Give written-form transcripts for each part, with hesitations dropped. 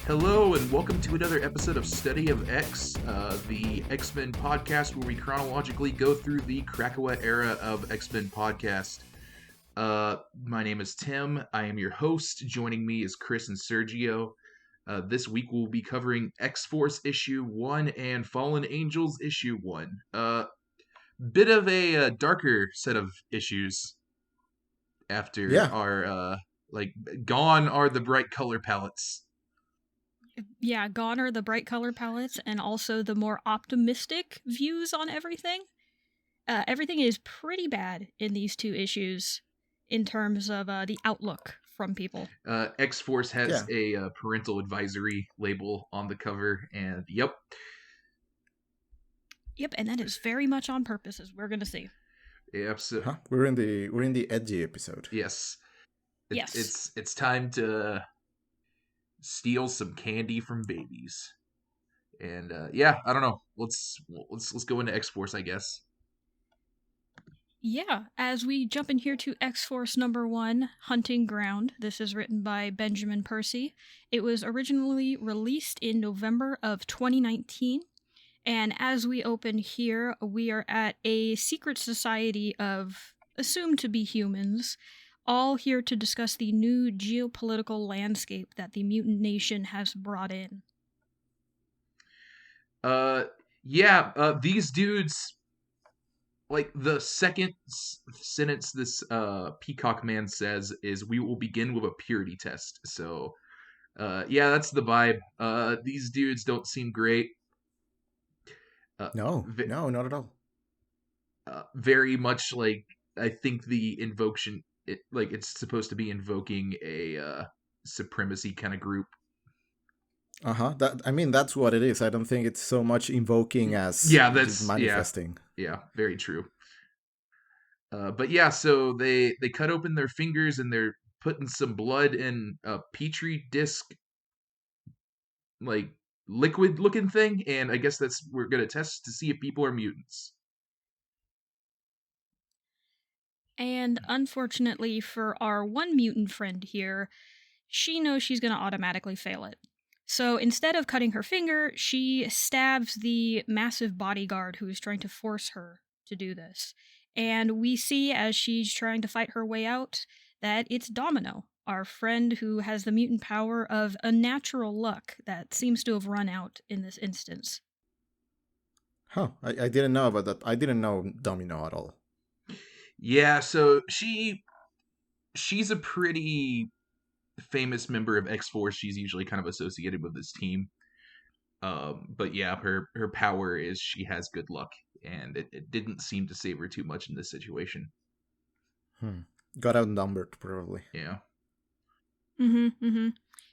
Hello, and welcome to another episode of Study of X, the X-Men podcast where we chronologically go through the Krakoa era of X-Men podcast. My name is Tim. I am your host. Joining me is Chris and Sergio. This week we'll be covering X-Force issue 1 and Fallen Angels issue 1. Bit of a darker set of issues after Yeah. our, gone are the bright color palettes. Yeah, gone are the bright color palettes and also the more optimistic views on everything. Everything is pretty bad in these two issues in terms of the outlook from people. X-Force has a parental advisory label on the cover, and yep. Yep, and that is very much on purpose, as we're gonna see. Yep. So we're in the edgy episode. Yes. Yes. It's time to steal some candy from babies. And I don't know. Let's go into X-Force, I guess. Yeah, as we jump in here to X-Force number 1, Hunting Ground. This is written by Benjamin Percy. It was originally released in November of 2019. And as we open here, we are at a secret society of assumed to be humans, all here to discuss the new geopolitical landscape that the mutant nation has brought in. These dudes, like, the second sentence this Peacock Man says is, "We will begin with a purity test." So, that's the vibe. These dudes don't seem great. No, not at all. Very much like, I think the invocation, it's supposed to be invoking a supremacy kind of group. That's what it is. I don't think it's so much invoking as that's manifesting. Yeah, very true. So they cut open their fingers and they're putting some blood in a petri disc, like, liquid looking thing, and I guess we're gonna test to see if people are mutants. And unfortunately for our one mutant friend here, she knows she's going to automatically fail it. So instead of cutting her finger, she stabs the massive bodyguard who is trying to force her to do this. And we see as she's trying to fight her way out that it's Domino, our friend who has the mutant power of unnatural luck that seems to have run out in this instance. I didn't know about that. I didn't know Domino at all. Yeah, so she's a pretty famous member of X-Force. She's usually kind of associated with this team. But yeah, her power is she has good luck, and it didn't seem to save her too much in this situation. Got outnumbered, probably. Yeah.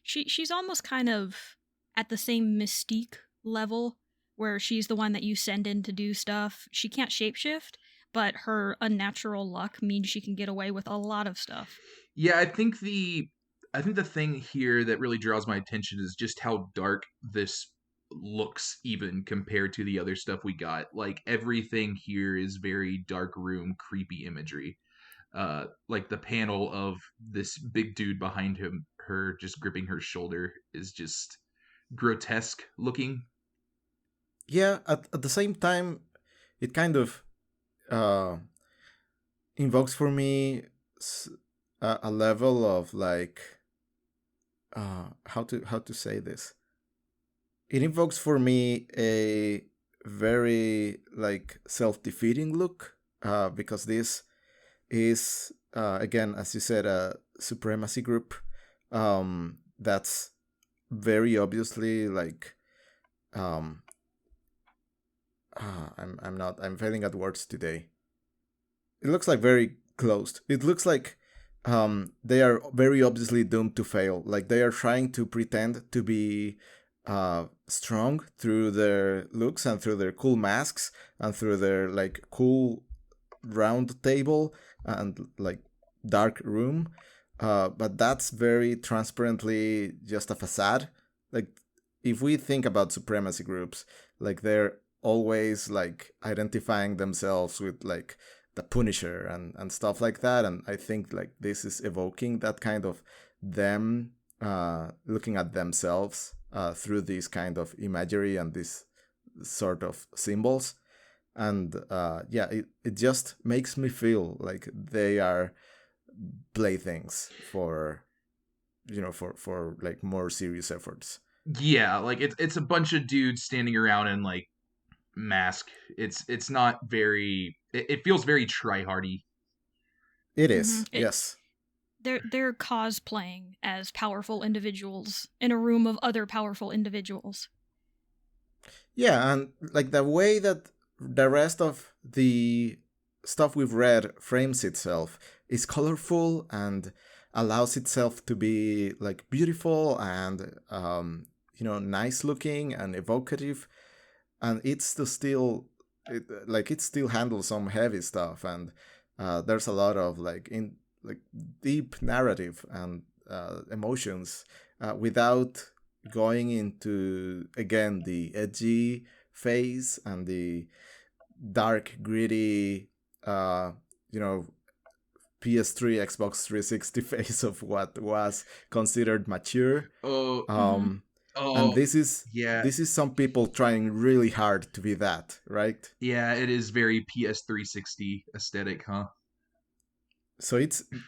She's almost kind of at the same Mystique level, where she's the one that you send in to do stuff. She can't shapeshift, but her unnatural luck means she can get away with a lot of stuff. Yeah, I think the thing here that really draws my attention is just how dark this looks, even compared to the other stuff we got. Like, everything here is very dark room, creepy imagery. Like, the panel of this big dude behind her just gripping her shoulder is just grotesque looking. Yeah, at the same time, it kind of invokes for me a level of, like, how to say this. It invokes for me a very, like, self-defeating look, because this is again, as you said, a supremacy group that's very obviously, like, I'm failing at words today. It looks like very closed. It looks like they are very obviously doomed to fail. Like, they are trying to pretend to be strong through their looks and through their cool masks and through their, like, cool round table and, like, dark room. But that's very transparently just a facade. Like, if we think about supremacy groups, like, they're always, like, identifying themselves with, like, the Punisher and stuff like that. And I think, like, this is evoking that kind of them looking at themselves through this kind of imagery and this sort of symbols. And it just makes me feel like they are playthings for for like more serious efforts. Yeah, like it's a bunch of dudes standing around in like mask. It's not very. It feels very try-hardy. It is, yes. They're cosplaying as powerful individuals in a room of other powerful individuals. Yeah, and like the way that the rest of the stuff we've read frames itself is colorful and allows itself to be like beautiful and nice looking and evocative, and it's to still it still handles some heavy stuff, and there's a lot of like deep narrative and emotions without going into again the edgy phase and the dark gritty PS3 Xbox 360 phase of what was considered mature. And this is some people trying really hard to be that, right? Yeah, it is very PS360 aesthetic, huh? So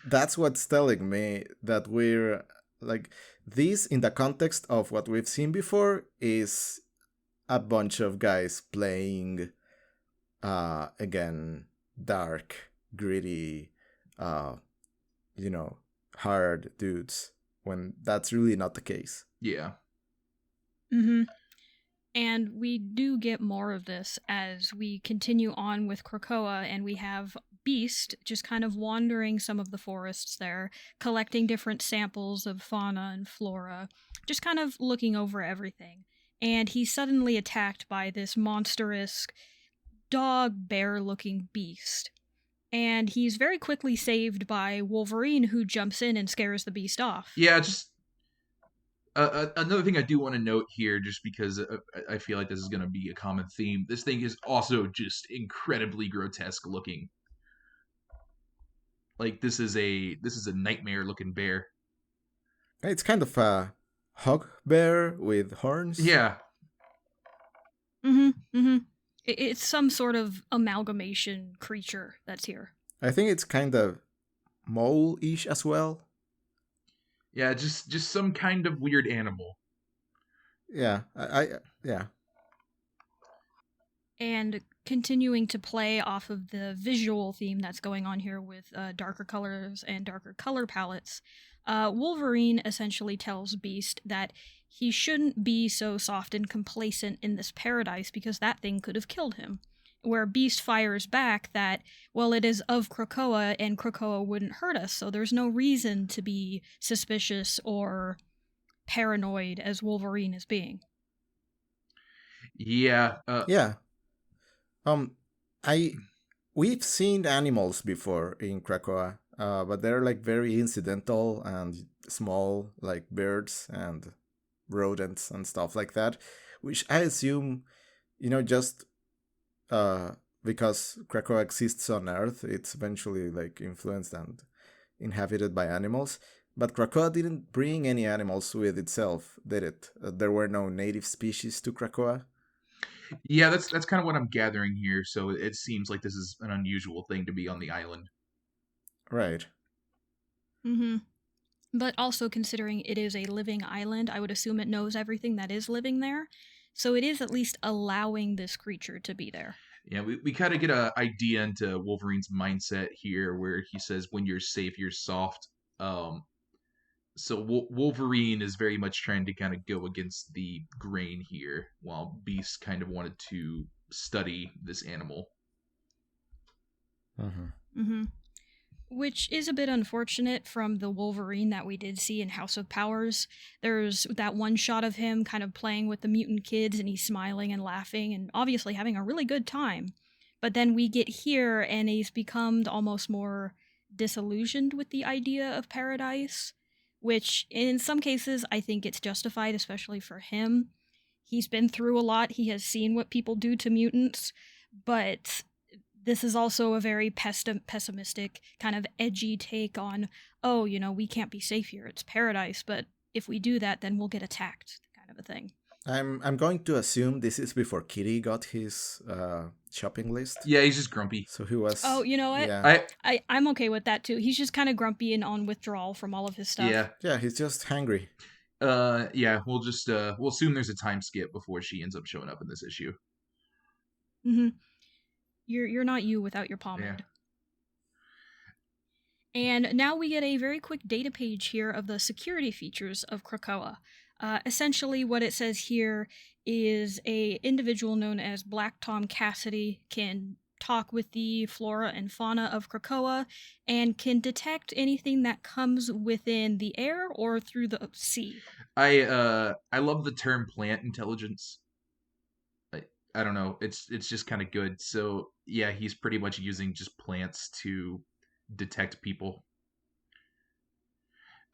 that's what's telling me that we're like this in the context of what we've seen before is a bunch of guys playing again dark, gritty, hard dudes when that's really not the case. Yeah. And we do get more of this as we continue on with Krakoa, and we have Beast just kind of wandering some of the forests there, collecting different samples of fauna and flora, just kind of looking over everything. And he's suddenly attacked by this monstrous dog bear looking beast. And he's very quickly saved by Wolverine, who jumps in and scares the beast off. Yeah, just another thing I do want to note here, just because I feel like this is going to be a common theme. This thing is also just incredibly grotesque looking. Like this is a nightmare looking bear. It's kind of a hog bear with horns. Yeah. It's some sort of amalgamation creature that's here. I think it's kind of mole-ish as well. Yeah, just some kind of weird animal. Yeah, yeah. And continuing to play off of the visual theme that's going on here with darker colors and darker color palettes, Wolverine essentially tells Beast that he shouldn't be so soft and complacent in this paradise because that thing could have killed him. Where Beast fires back that, well, it is of Krakoa and Krakoa wouldn't hurt us, so there's no reason to be suspicious or paranoid as Wolverine is being. Yeah. Yeah. We've seen animals before in Krakoa, but they're like very incidental and small, like birds and rodents and stuff like that, which I assume, just because Krakoa exists on Earth, it's eventually like influenced and inhabited by animals. But Krakoa didn't bring any animals with itself, did it? There were no native species to Krakoa. Yeah, that's kind of what I'm gathering here. So it seems like this is an unusual thing to be on the island. Right. But also considering it is a living island, I would assume it knows everything that is living there. So it is at least allowing this creature to be there. Yeah, we kind of get an idea into Wolverine's mindset here, where he says, "When you're safe, you're soft." So Wolverine is very much trying to kind of go against the grain here, while Beast kind of wanted to study this animal. Which is a bit unfortunate from the Wolverine that we did see in House of Powers. There's that one shot of him kind of playing with the mutant kids, and he's smiling and laughing and obviously having a really good time. But then we get here, and he's become almost more disillusioned with the idea of paradise, which in some cases I think it's justified, especially for him. He's been through a lot. He has seen what people do to mutants, but this is also a very pessimistic, kind of edgy take on, we can't be safe here. It's paradise, but if we do that, then we'll get attacked, kind of a thing. I'm going to assume this is before Kitty got his shopping list. Yeah, he's just grumpy. So he was. Oh, you know what? Yeah. I'm okay with that too. He's just kind of grumpy and on withdrawal from all of his stuff. Yeah. Yeah, he's just hangry. Yeah, we'll just we'll assume there's a time skip before she ends up showing up in this issue. Mm-hmm. You're not you without your pomade. Yeah. And now we get a very quick data page here of the security features of Krakoa. Essentially, what it says here is a individual known as Black Tom Cassidy can talk with the flora and fauna of Krakoa and can detect anything that comes within the air or through the sea. I love the term plant intelligence. I don't know. It's just kind of good. So yeah, he's pretty much using just plants to detect people.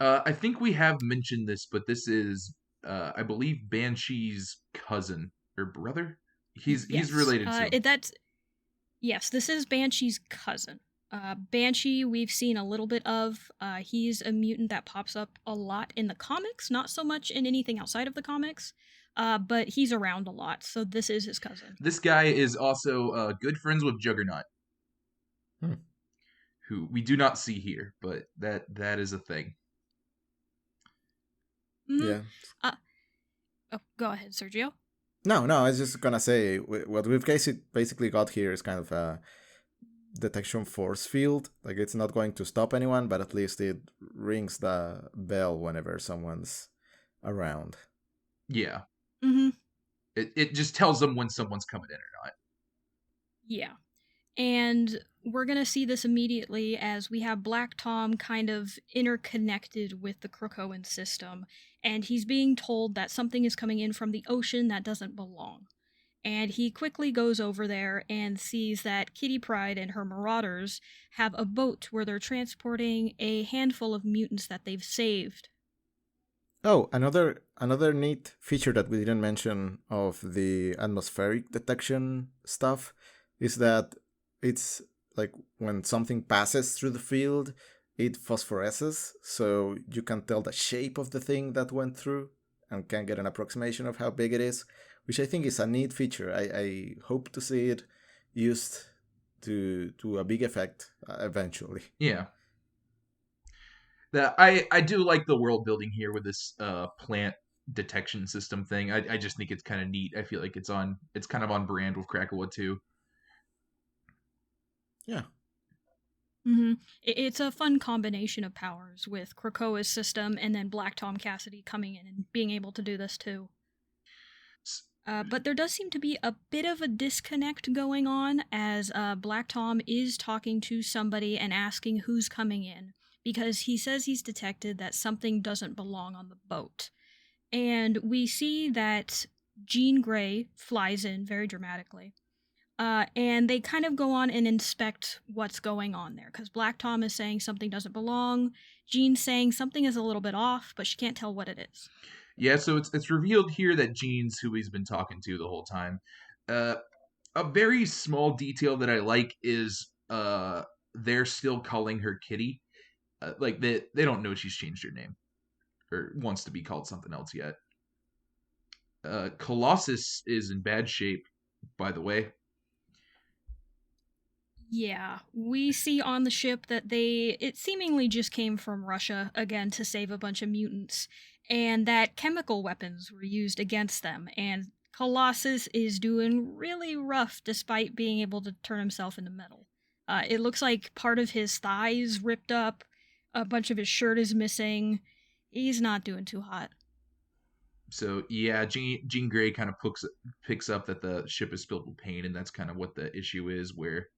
I think we have mentioned this, but this is I believe Banshee's cousin or brother. He's related to. Yes, this is Banshee's cousin. Banshee, we've seen a little bit of. He's a mutant that pops up a lot in the comics, not so much in anything outside of the comics, but he's around a lot, so this is his cousin. This guy is also good friends with Juggernaut, who we do not see here, but that is a thing. Mm-hmm. Yeah. Go ahead, Sergio. No, I was just gonna say what we've basically got here is kind of a detection force field. Like, it's not going to stop anyone, but at least it rings the bell whenever someone's around. Yeah. Mm-hmm. It just tells them when someone's coming in or not. Yeah. And we're going to see this immediately as we have Black Tom kind of interconnected with the Krakoan system, and he's being told that something is coming in from the ocean that doesn't belong. And he quickly goes over there and sees that Kitty Pryde and her Marauders have a boat where they're transporting a handful of mutants that they've saved. Oh, another neat feature that we didn't mention of the atmospheric detection stuff is that it's like when something passes through the field, it phosphoresces, so you can tell the shape of the thing that went through and can get an approximation of how big it is, which I think is a neat feature. I hope to see it used to a big effect eventually. Yeah. I do like the world building here with this plant detection system thing. I just think it's kind of neat. I feel like it's kind of on brand with Krakoa too. Yeah. Mm-hmm. It's a fun combination of powers with Krakoa's system and then Black Tom Cassidy coming in and being able to do this too. But there does seem to be a bit of a disconnect going on as Black Tom is talking to somebody and asking who's coming in, because he says he's detected that something doesn't belong on the boat. And we see that Jean Grey flies in very dramatically. And they kind of go on and inspect what's going on there, because Black Tom is saying something doesn't belong. Jean's saying something is a little bit off, but she can't tell what it is. Yeah, so it's revealed here that Jean's who he's been talking to the whole time. A very small detail that I like is they're still calling her Kitty. Like they don't know she's changed her name or wants to be called something else yet. Colossus is in bad shape, by the way. Yeah, we see on the ship that it seemingly just came from Russia, again, to save a bunch of mutants, and that chemical weapons were used against them, and Colossus is doing really rough despite being able to turn himself into metal. It looks like part of his thigh is ripped up, a bunch of his shirt is missing. He's not doing too hot. So yeah, Jean Grey kind of picks up that the ship is filled with pain, and that's kind of what the issue is, where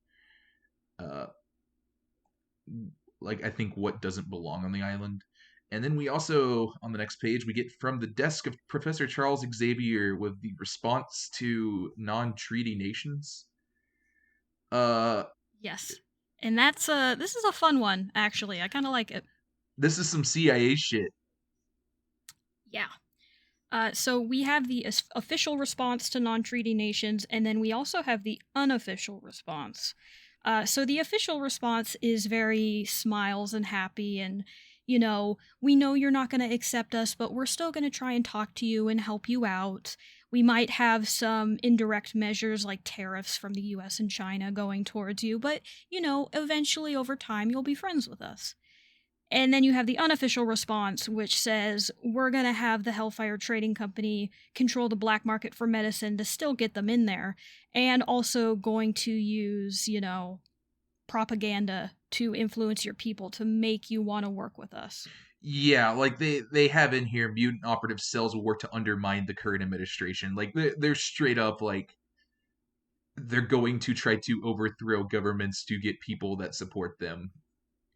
like I think what doesn't belong on the island. And then we also, on the next page, we get from the desk of Professor Charles Xavier with the response to non-treaty nations. Yes. And that's this is a fun one, actually. I kind of like it. This is some CIA shit. Yeah. So we have the official response to non-treaty nations, and then we also have the unofficial response. So the official response is very smiles and happy, and we know you're not going to accept us, but we're still going to try and talk to you and help you out. We might have some indirect measures like tariffs from the US and China going towards you, but, eventually over time you'll be friends with us. And then you have the unofficial response, which says, we're going to have the Hellfire Trading Company control the black market for medicine to still get them in there, and also going to use, propaganda to influence your people to make you want to work with us. Yeah, like they have in here mutant operative cells will work to undermine the current administration. Like they're straight up like they're going to try to overthrow governments to get people that support them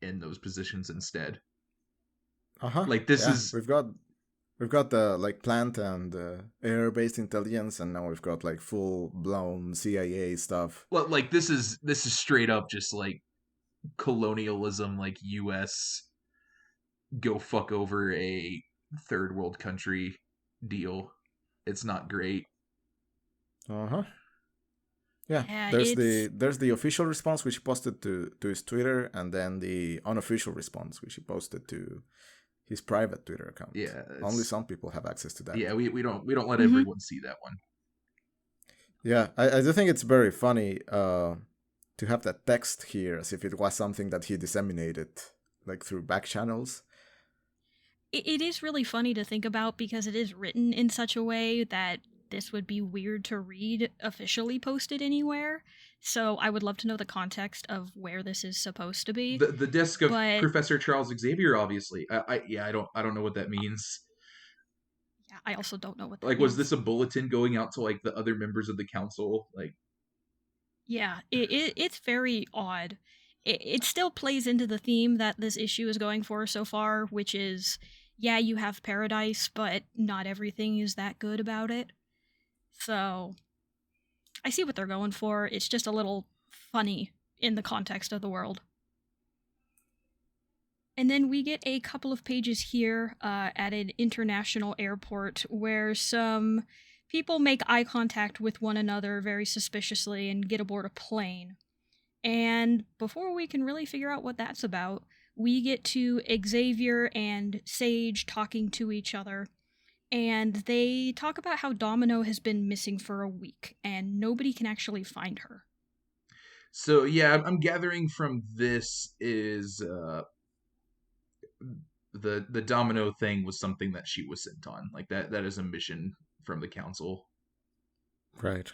in those positions instead. Like this is we've got the like plant and air-based intelligence, and now we've got like full-blown CIA stuff. well, like this is straight up just like colonialism, like US go fuck over a third world country deal. It's not great. Yeah, there's the official response which he posted to his Twitter, and then the unofficial response which he posted to his private Twitter account. Yeah, only some people have access to that. Yeah, we don't let everyone see that one. Yeah, I do think it's very funny to have that text here as if it was something that he disseminated like through back channels. It is really funny to think about because it is written in such a way that this would be weird to read officially posted anywhere. So I would love to know the context of where this is supposed to be. The desk of Professor Charles Xavier, obviously. I don't know what that means. Yeah, I also don't know what that means. Was this a bulletin going out to like the other members of the council? Like, yeah, it's very odd. It still plays into the theme that this issue is going for so far, which is, yeah, you have paradise, but not everything is that good about it. So I see what they're going for. It's just a little funny in the context of the world. And then we get a couple of pages here at an international airport where some people make eye contact with one another very suspiciously and get aboard a plane. And before we can really figure out what that's about, we get to Xavier and Sage talking to each other. And they talk about how Domino has been missing for a week, and nobody can actually find her. So, yeah, I'm gathering from this is the Domino thing was something that she was sent on. Like, that is a mission from the council. Right.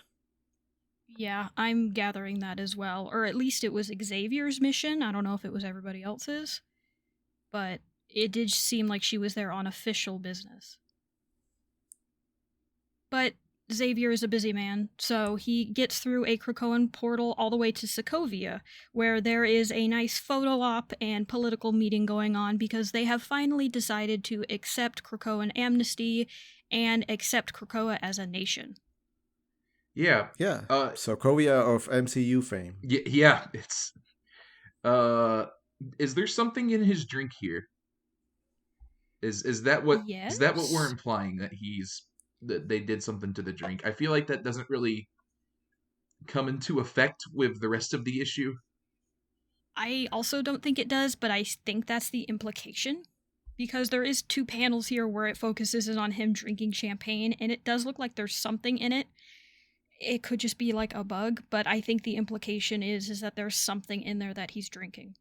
Yeah, I'm gathering that as well. Or at least it was Xavier's mission. I don't know if it was everybody else's. But it did seem like she was there on official business. But Xavier is a busy man, so he gets through a Krakoan portal all the way to Sokovia, where there is a nice photo op and political meeting going on because they have finally decided to accept Krakoan amnesty and accept Krakoa as a nation. Yeah. Yeah. Sokovia of MCU fame. Yeah, it's... is there something in his drink here? Is that what... Yes? Is that what we're implying, that they did something to the drink? I feel like that doesn't really come into effect with the rest of the issue. I also don't think it does, but I think that's the implication. Because there is 2 panels here where it focuses on him drinking champagne, and it does look like there's something in it. It could just be like a bug, but I think the implication is that there's something in there that he's drinking.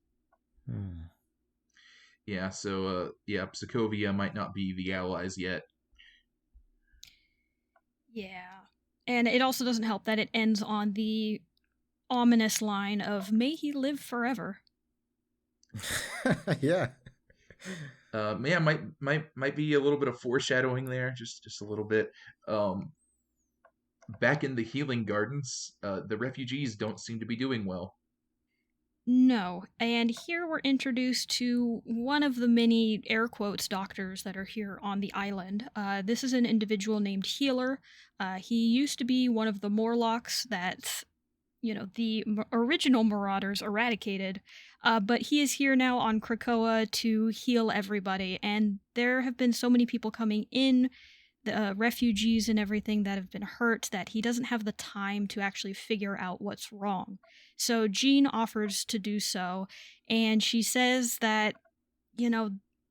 Yeah, so, Sokovia might not be the allies yet. Yeah. And it also doesn't help that it ends on the ominous line of, "May he live forever." Yeah. Might be a little bit of foreshadowing there, just a little bit. Back in the healing gardens, the refugees don't seem to be doing well. No, and here we're introduced to one of the many air quotes doctors that are here on the island. This is an individual named Healer. He used to be one of the Morlocks that, the original Marauders eradicated, but he is here now on Krakoa to heal everybody, and there have been so many people coming in, the refugees and everything that have been hurt, that he doesn't have the time to actually figure out what's wrong. So Jean offers to do so, and she says that,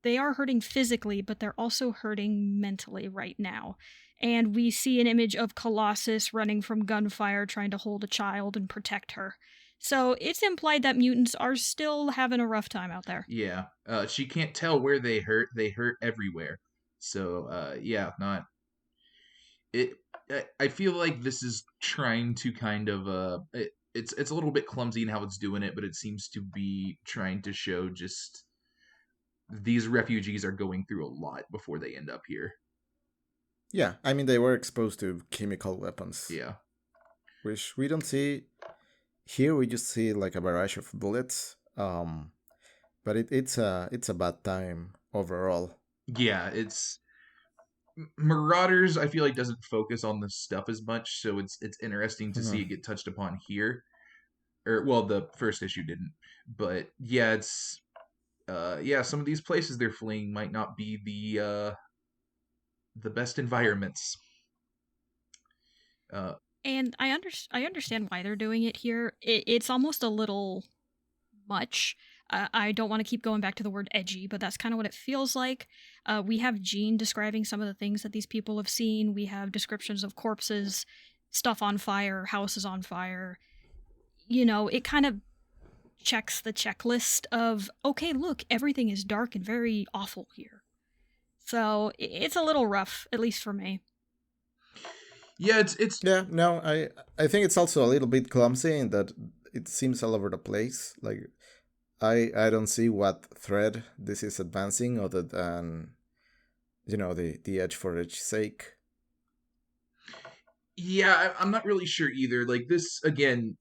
they are hurting physically, but they're also hurting mentally right now. And we see an image of Colossus running from gunfire trying to hold a child and protect her. So it's implied that mutants are still having a rough time out there. Yeah. She can't tell where they hurt. They hurt everywhere. So, yeah, not it. I feel like this is trying to kind of it's a little bit clumsy in how it's doing it, but it seems to be trying to show just these refugees are going through a lot before they end up here. Yeah, I mean, they were exposed to chemical weapons. Yeah. Which we don't see here. We just see like a barrage of bullets. But it's a bad time overall. Yeah, it's Marauders. I feel like doesn't focus on this stuff as much, so it's interesting to see it get touched upon here. Or well, the first issue didn't, but yeah, it's yeah, some of these places they're fleeing might not be the best environments. And I understand why they're doing it here. It's almost a little much. I don't want to keep going back to the word edgy, but that's kind of what it feels like. We have Jean describing some of the things that these people have seen. We have descriptions of corpses, stuff on fire, houses on fire. You know, it kind of checks the checklist of, okay, look, everything is dark and very awful here. So it's a little rough, at least for me. Yeah, it's Yeah, no, I think it's also a little bit clumsy in that it seems all over the place. Like I don't see what thread this is advancing other than, you know, the edge for edge's sake. Yeah, I'm not really sure either. Like this again,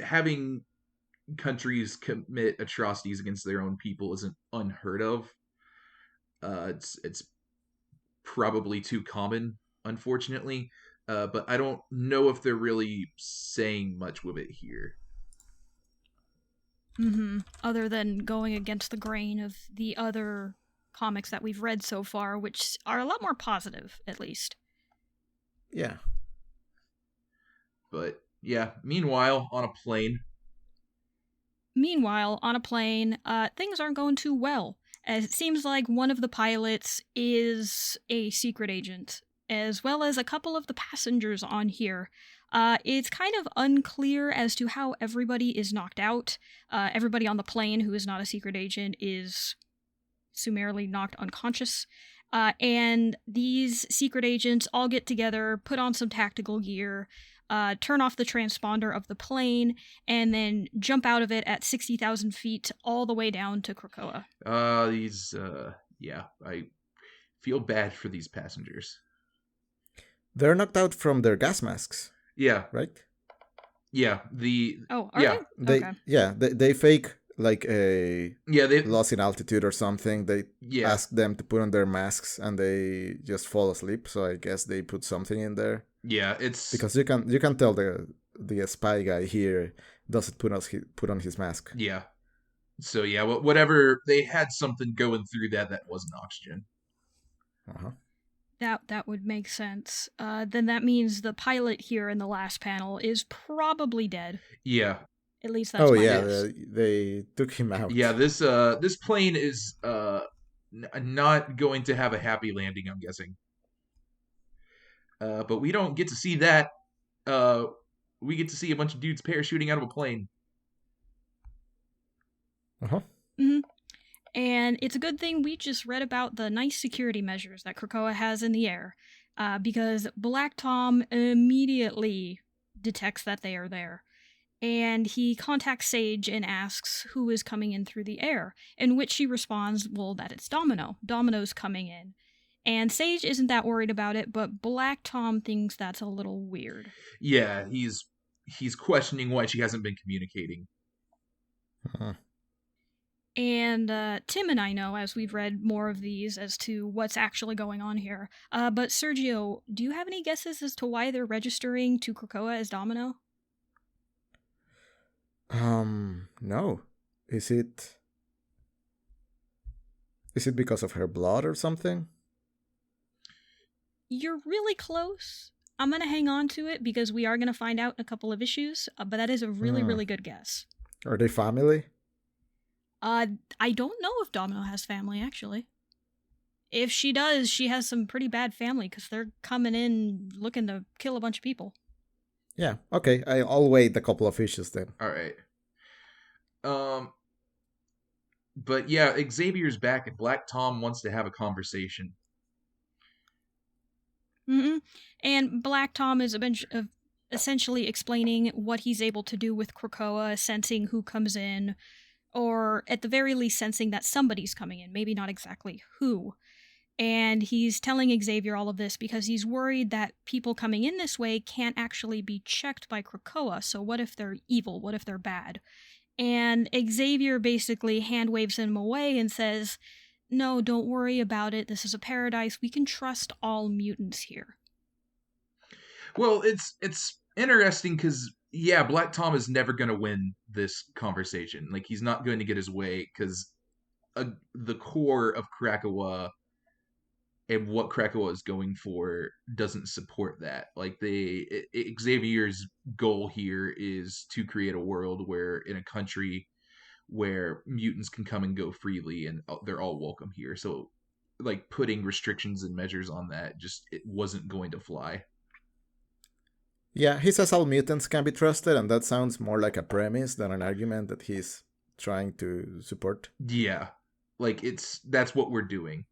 having countries commit atrocities against their own people isn't unheard of. It's probably too common, unfortunately. But I don't know if they're really saying much with it here. Other than going against the grain of the other comics that we've read so far, which are a lot more positive, at least. Yeah. But yeah, meanwhile, on a plane. Things aren't going too well, as it seems like one of the pilots is a secret agent, as well as a couple of the passengers on here. It's kind of unclear as to how everybody is knocked out. Everybody on the plane who is not a secret agent is summarily knocked unconscious. And these secret agents all get together, put on some tactical gear, turn off the transponder of the plane, and then jump out of it at 60,000 feet all the way down to Krakoa. Yeah, I feel bad for these passengers. They're knocked out from their gas masks. Yeah. Right? Yeah, they fake like a they loss in altitude or something. They ask them to put on their masks and they just fall asleep. So I guess they put something in there. Yeah, it's because you can tell the spy guy here doesn't put on his mask. Yeah. So yeah, whatever, they had something going through that wasn't oxygen. Uh-huh. That would make sense. Then that means the pilot here in the last panel is probably dead. Yeah. At least that's my guess. They took him out. Yeah, this plane is not going to have a happy landing, I'm guessing. But we don't get to see that. We get to see a bunch of dudes parachuting out of a plane. Uh-huh. Mm-hmm. And it's a good thing we just read about the nice security measures that Krakoa has in the air, because Black Tom immediately detects that they are there. And he contacts Sage and asks who is coming in through the air, in which she responds, well, that it's Domino. Domino's coming in. And Sage isn't that worried about it, but Black Tom thinks that's a little weird. Yeah, he's questioning why she hasn't been communicating. Uh-huh. And Tim and I know, as we've read more of these, as to what's actually going on here. But Sergio, do you have any guesses as to why they're registering to Krakoa as Domino? No. Is it because of her blood or something? You're really close. I'm going to hang on to it because we are going to find out in a couple of issues, but that is a really, really good guess. Are they family? I don't know if Domino has family, actually. if she does, she has some pretty bad family because they're coming in looking to kill a bunch of people. Yeah, okay. I'll wait a couple of issues then. All right. But yeah, Xavier's back, and Black Tom wants to have a conversation. Mm-hmm. And Black Tom is essentially explaining what he's able to do with Krakoa, sensing who comes in, or at the very least sensing that somebody's coming in, maybe not exactly who. And he's telling Xavier all of this because he's worried that people coming in this way can't actually be checked by Krakoa. So what if they're evil? What if they're bad? And Xavier basically hand waves him away and says, "No, don't worry about it. This is a paradise. We can trust all mutants here." Well, it's interesting because yeah, Black Tom is never going to win this conversation. Like he's not going to get his way because the core of Krakoa and what Krakoa is going for doesn't support that. Like Xavier's goal here is to create a world where in a country where mutants can come and go freely and they're all welcome here. So like putting restrictions and measures on that just it wasn't going to fly. Yeah, he says all mutants can be trusted, and that sounds more like a premise than an argument that he's trying to support. Yeah. Like that's what we're doing.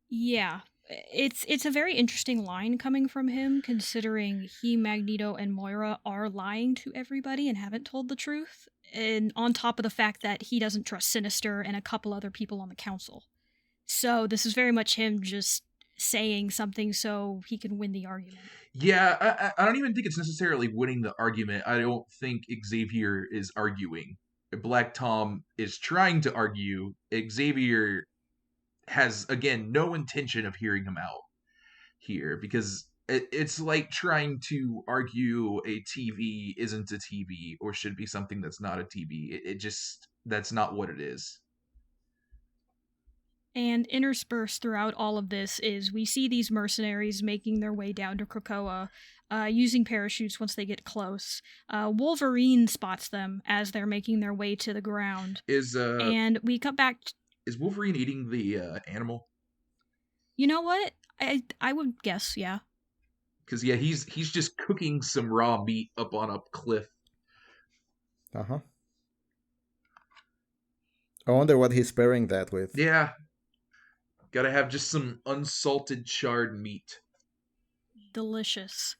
Yeah. It's a very interesting line coming from him, considering he, Magneto, and Moira are lying to everybody and haven't told the truth. And on top of the fact that he doesn't trust Sinister and a couple other people on the council. So this is very much him just saying something so he can win the argument. Yeah, I don't even think it's necessarily winning the argument. I don't think Xavier is arguing. Black Tom is trying to argue. Xavier has, again, no intention of hearing him out here because it's like trying to argue a TV isn't a TV or should be something that's not a TV. It just, that's not what it is. And interspersed throughout all of this is we see these mercenaries making their way down to Krakoa, using parachutes once they get close. Wolverine spots them as they're making their way to the ground. And we cut back... Is Wolverine eating the animal? You know what? I would guess, yeah. Because yeah, he's just cooking some raw meat up on a cliff. Uh-huh. I wonder what he's pairing that with. Yeah. Gotta have just some unsalted charred meat. Delicious.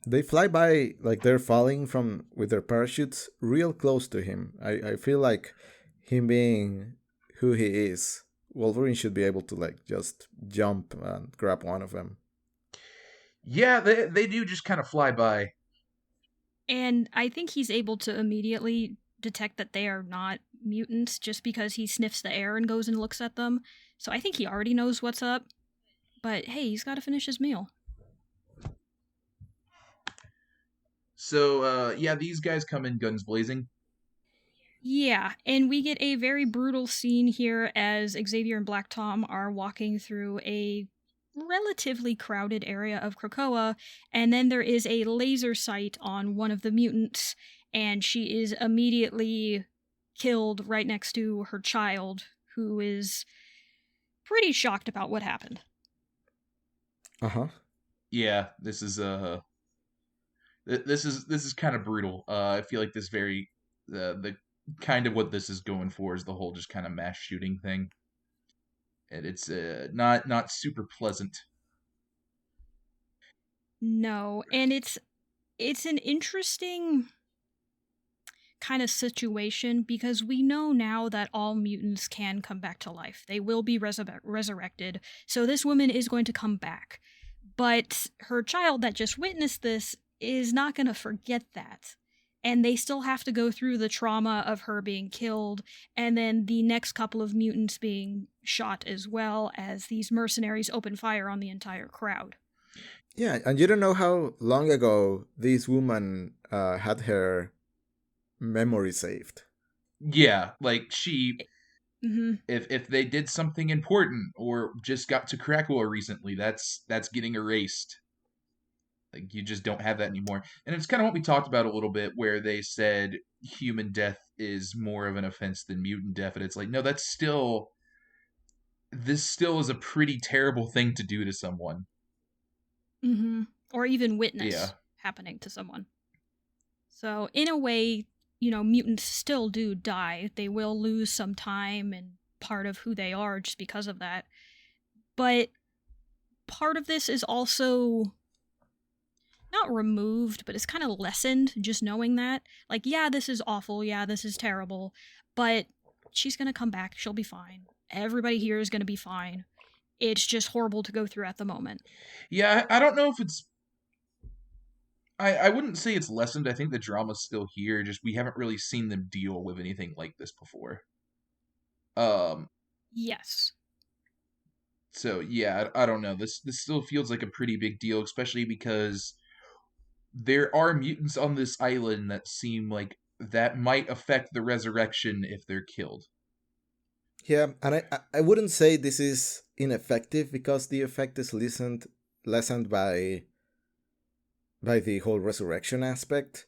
They fly by like they're falling from with their parachutes real close to him. I feel like him being who he is, Wolverine should be able to like just jump and grab one of them. Yeah, they do just kind of fly by. And I think he's able to immediately detect that they are not mutants just because he sniffs the air and goes and looks at them. So I think he already knows what's up. But hey, he's got to finish his meal. So, yeah, these guys come in guns blazing. Yeah, and we get a very brutal scene here as Xavier and Black Tom are walking through a relatively crowded area of Krakoa, and then there is a laser sight on one of the mutants, and she is immediately killed right next to her child, who is pretty shocked about what happened. Uh-huh. Yeah, this is kind of brutal. I feel like this very the kind of what this is going for is the whole just kind of mass shooting thing, and it's not super pleasant. No, and it's an interesting kind of situation because we know now that all mutants can come back to life. They will be resurrected. So this woman is going to come back. But her child that just witnessed this is not going to forget that. And they still have to go through the trauma of her being killed and then the next couple of mutants being shot as well as these mercenaries open fire on the entire crowd. Yeah, and you don't know how long ago this woman had her memory saved. Yeah, like she... Mm-hmm. If they did something important or just got to Krakoa recently, that's getting erased. Like you just don't have that anymore. And it's kind of what we talked about a little bit where they said human death is more of an offense than mutant death. And it's like, no, that's still this still is a pretty terrible thing to do to someone. Mm-hmm. Or even Yeah. witness happening to someone. So, in a way, mutants still do die. They will lose some time and part of who they are just because of that. But part of this is also not removed, but it's kind of lessened just knowing that. Like, yeah, this is awful. Yeah, this is terrible. But she's going to come back. She'll be fine. Everybody here is going to be fine. It's just horrible to go through at the moment. Yeah, I don't know if it's... I wouldn't say it's lessened. I think the drama's still here. Just we haven't really seen them deal with anything like this before. Yes. So yeah, I don't know. This still feels like a pretty big deal, especially because there are mutants on this island that seem like that might affect the resurrection if they're killed. Yeah, and I wouldn't say this is ineffective because the effect is lessened by the whole resurrection aspect.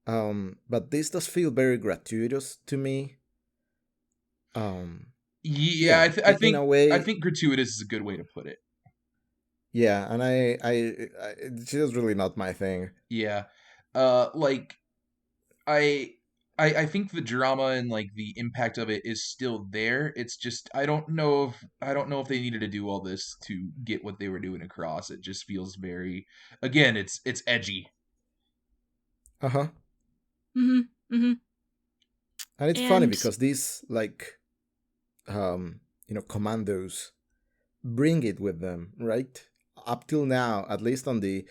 But this does feel very gratuitous to me. Yeah, In a way, I think gratuitous is a good way to put it. yeah, and it's just really not my thing. Yeah, like I I think the drama and like the impact of it is still there. It's just I don't know if they needed to do all this to get what they were doing across. It just feels very, again, it's edgy. Uh huh. Mm-hmm. Mm-hmm. And it's funny because these commandos bring it with them, right? Up till now, at least on the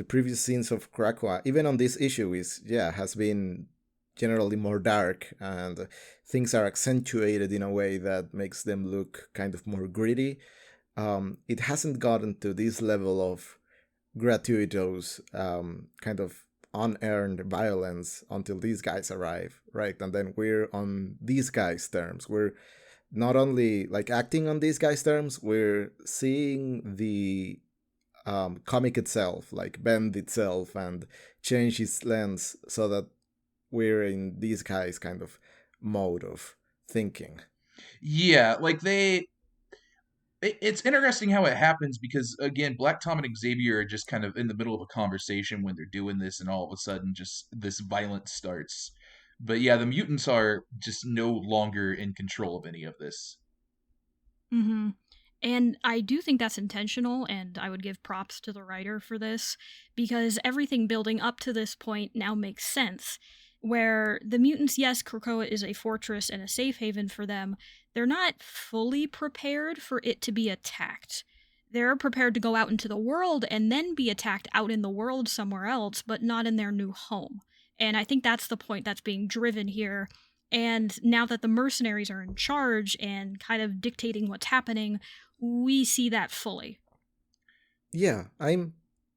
previous scenes of Krakoa, even on this issue has been generally more dark, and things are accentuated in a way that makes them look kind of more gritty. It hasn't gotten to this level of gratuitous, kind of unearned violence until these guys arrive, right? And then we're on these guys' terms. We're not only like acting on these guys' terms, we're seeing the comic itself like bend itself and change its lens so that we're in these guys' kind of mode of thinking. Yeah, like it's interesting how it happens because again, Black Tom and Xavier are just kind of in the middle of a conversation when they're doing this, and all of a sudden, just this violence starts. But yeah, the mutants are just no longer in control of any of this. Mm-hmm. And I do think that's intentional, and I would give props to the writer for this, because everything building up to this point now makes sense. Where the mutants, yes, Krakoa is a fortress and a safe haven for them, they're not fully prepared for it to be attacked. They're prepared to go out into the world and then be attacked out in the world somewhere else, but not in their new home. And I think that's the point that's being driven here. And now that the mercenaries are in charge and kind of dictating what's happening, we see that fully. Yeah, I'm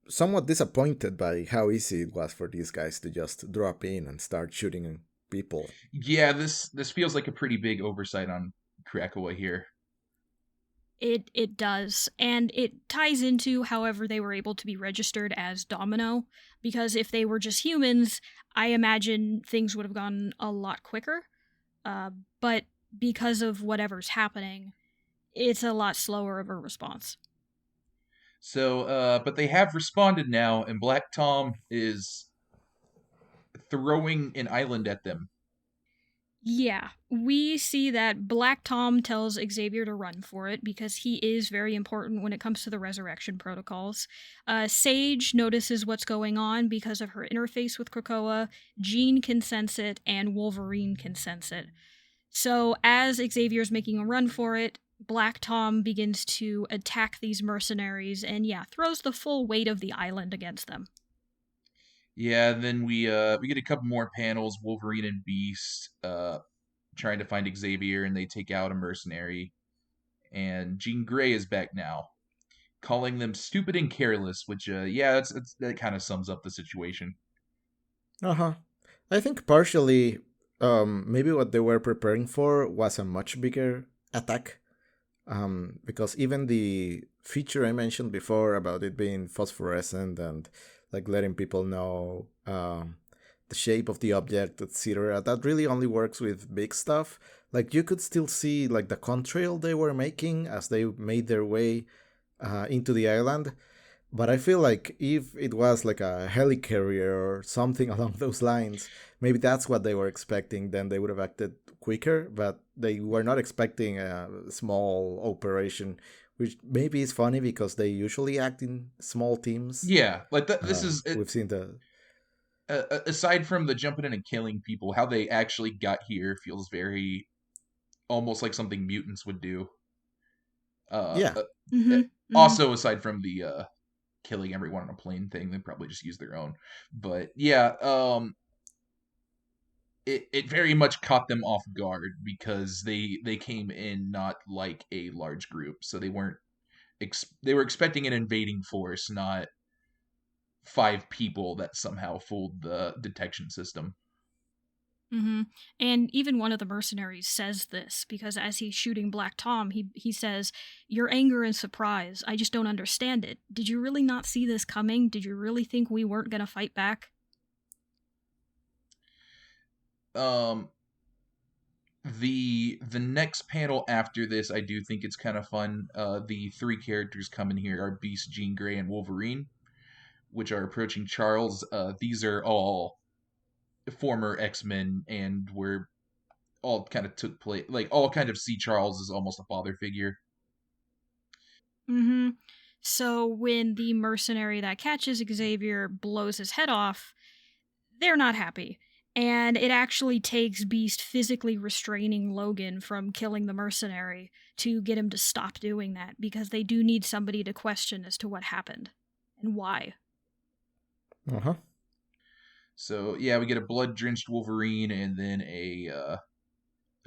somewhat disappointed by how easy it was for these guys to just drop in and start shooting people. Yeah, this feels like a pretty big oversight on Krakoa here. It does, and it ties into however they were able to be registered as Domino, because if they were just humans, I imagine things would have gone a lot quicker. But because of whatever's happening, it's a lot slower of a response. So, but they have responded now, and Black Tom is throwing an island at them. Yeah, we see that Black Tom tells Xavier to run for it because he is very important when it comes to the resurrection protocols. Sage notices what's going on because of her interface with Krakoa, Jean can sense it, and Wolverine can sense it. So as Xavier's making a run for it, Black Tom begins to attack these mercenaries and throws the full weight of the island against them. Yeah, then we get a couple more panels, Wolverine and Beast trying to find Xavier, and they take out a mercenary. And Jean Grey is back now, calling them stupid and careless, which that kind of sums up the situation. Uh-huh. I think partially maybe what they were preparing for was a much bigger attack. Because even the feature I mentioned before about it being phosphorescent and like letting people know the shape of the object, etc. That really only works with big stuff. Like you could still see like the contrail they were making as they made their way into the island. But I feel like if it was like a helicarrier or something along those lines, maybe that's what they were expecting. Then they would have acted quicker. But they were not expecting a small operation, which maybe is funny because they usually act in small teams. Yeah, like this is We've seen the aside from the jumping in and killing people, how they actually got here feels very almost like something mutants would do. yeah. Also, aside from the killing everyone on a plane thing, they probably just use their own. But yeah, it very much caught them off guard because they came in not like a large group, so they weren't they were expecting an invading force, not 5 people that somehow fooled the detection system. And even one of the mercenaries says this, because as he's shooting Black Tom, he says, "Your anger and surprise, I just don't understand it. Did you really not see this coming? Did you really think we weren't going to fight back?" The next panel after this, I do think it's kind of fun. The 3 characters coming here are Beast, Jean Grey, and Wolverine, which are approaching Charles. These are all former X-Men, and were all kind of took place, like all kind of see Charles as almost a father figure. So when the mercenary that catches Xavier blows his head off, they're not happy. And it actually takes Beast physically restraining Logan from killing the mercenary to get him to stop doing that, because they do need somebody to question as to what happened and why. So yeah, we get a blood-drenched Wolverine and then a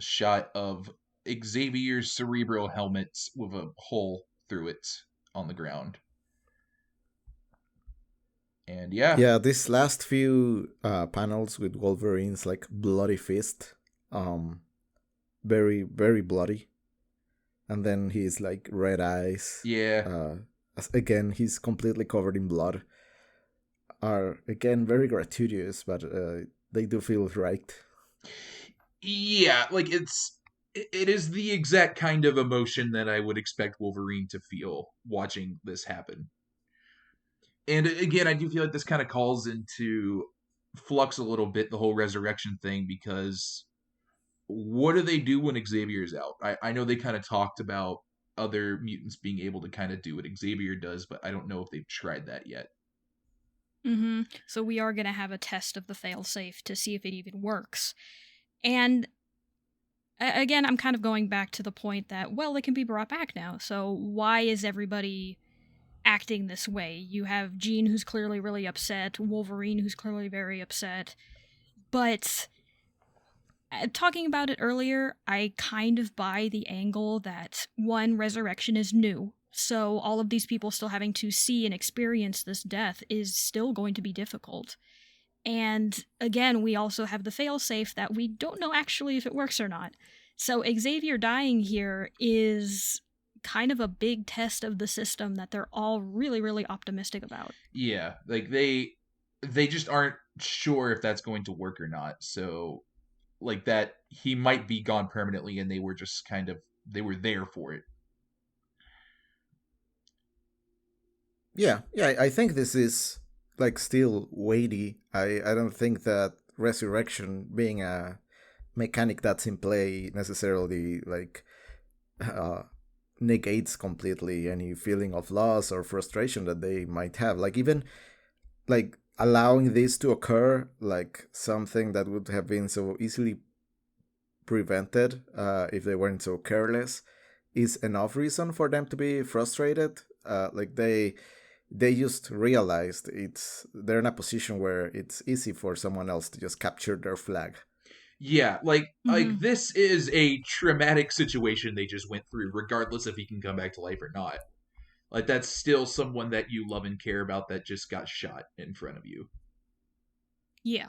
shot of Xavier's cerebral helmet with a hole through it on the ground. And yeah, this last few panels with Wolverine's like bloody fist, very very bloody, and then he's like red eyes. Yeah. Again, he's completely covered in blood. Are again very gratuitous, but they do feel right. Yeah, like it is the exact kind of emotion that I would expect Wolverine to feel watching this happen. And again, I do feel like this kind of calls into flux a little bit, the whole resurrection thing, because what do they do when Xavier's out? I know they kind of talked about other mutants being able to kind of do what Xavier does, but I don't know if they've tried that yet. So we are going to have a test of the failsafe to see if it even works. And again, I'm kind of going back to the point that, well, it can be brought back now. So why is everybody acting this way? You have Jean, who's clearly really upset, Wolverine, who's clearly very upset. But talking about it earlier, I kind of buy the angle that, one, resurrection is new. So all of these people still having to see and experience this death is still going to be difficult. And again, we also have the failsafe that we don't know actually if it works or not. So Xavier dying here is kind of a big test of the system that they're all really, really optimistic about. Yeah, like they just aren't sure if that's going to work or not. So like that he might be gone permanently, and they were just kind of they were there for it. Yeah, I think this is like still weighty. I don't think that resurrection being a mechanic that's in play necessarily like negates completely any feeling of loss or frustration that they might have. Like even like allowing this to occur, like something that would have been so easily prevented if they weren't so careless, is enough reason for them to be frustrated. Like they just realized they're in a position where it's easy for someone else to just capture their flag. Yeah, like this is a traumatic situation they just went through, regardless if he can come back to life or not. Like that's still someone that you love and care about that just got shot in front of you. Yeah.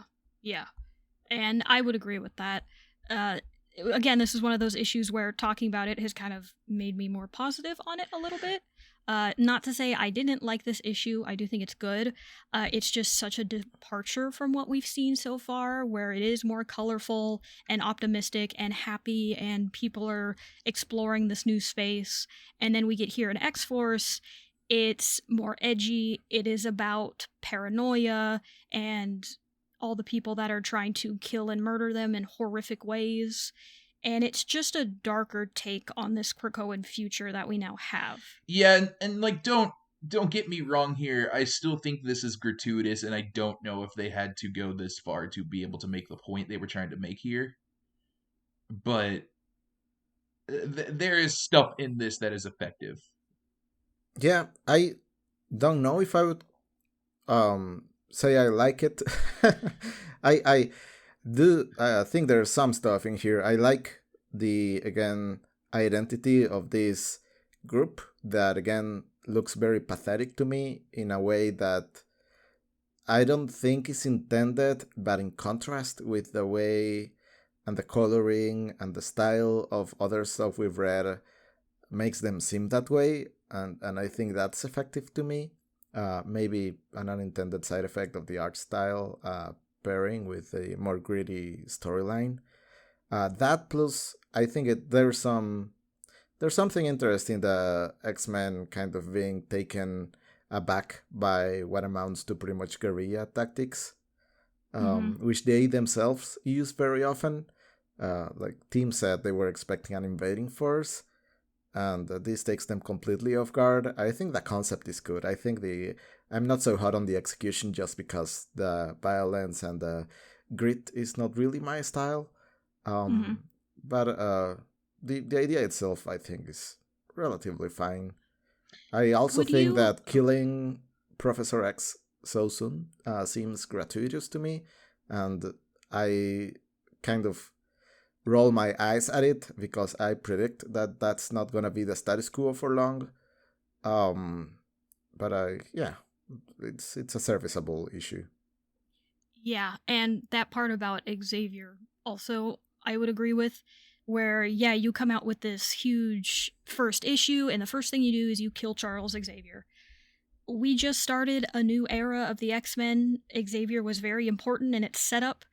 And I would agree with that. Again, this is one of those issues where talking about it has kind of made me more positive on it a little bit. Not to say I didn't like this issue. I do think it's good. It's just such a departure from what we've seen so far, where it is more colorful and optimistic and happy, and people are exploring this new space. And then we get here in X-Force, it's more edgy. It is about paranoia and all the people that are trying to kill and murder them in horrific ways. And it's just a darker take on this Krakoan future that we now have. Yeah, and like don't get me wrong here. I still think this is gratuitous, and I don't know if they had to go this far to be able to make the point they were trying to make here. But there is stuff in this that is effective. Yeah, I don't know if I would say I like it. I do think there's some stuff in here. I like the, again, identity of this group that, again, looks very pathetic to me in a way that I don't think is intended, but in contrast with the way and the coloring and the style of other stuff we've read makes them seem that way, and I think that's effective to me. Maybe an unintended side effect of the art style pairing with a more gritty storyline. That plus, I think there's something interesting, the X-Men kind of being taken aback by what amounts to pretty much guerrilla tactics, which they themselves use very often. Like Team said, they were expecting an invading force, and this takes them completely off guard. I think the concept is good. I think I'm not so hot on the execution just because the violence and the grit is not really my style. But the idea itself, I think, is relatively fine. I also think that killing Professor X so soon seems gratuitous to me, and I kind of roll my eyes at it because I predict that that's not gonna be the status quo for long. But it's a serviceable issue. Yeah, and that part about Xavier also I would agree with, where you come out with this huge first issue and the first thing you do is you kill Charles Xavier. We just started a new era of the X-Men. Xavier was very important in its setup.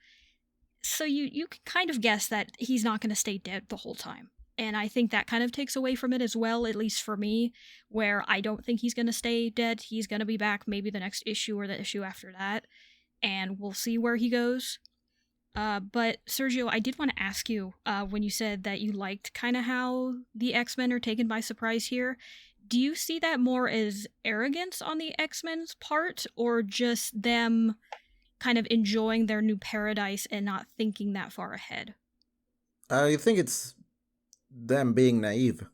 So you can kind of guess that he's not going to stay dead the whole time. And I think that kind of takes away from it as well, at least for me, where I don't think he's going to stay dead. He's going to be back maybe the next issue or the issue after that, and we'll see where he goes. But Sergio, I did want to ask you, when you said that you liked kind of how the X-Men are taken by surprise here, do you see that more as arrogance on the X-Men's part, or just them kind of enjoying their new paradise and not thinking that far ahead? I think it's them being naive.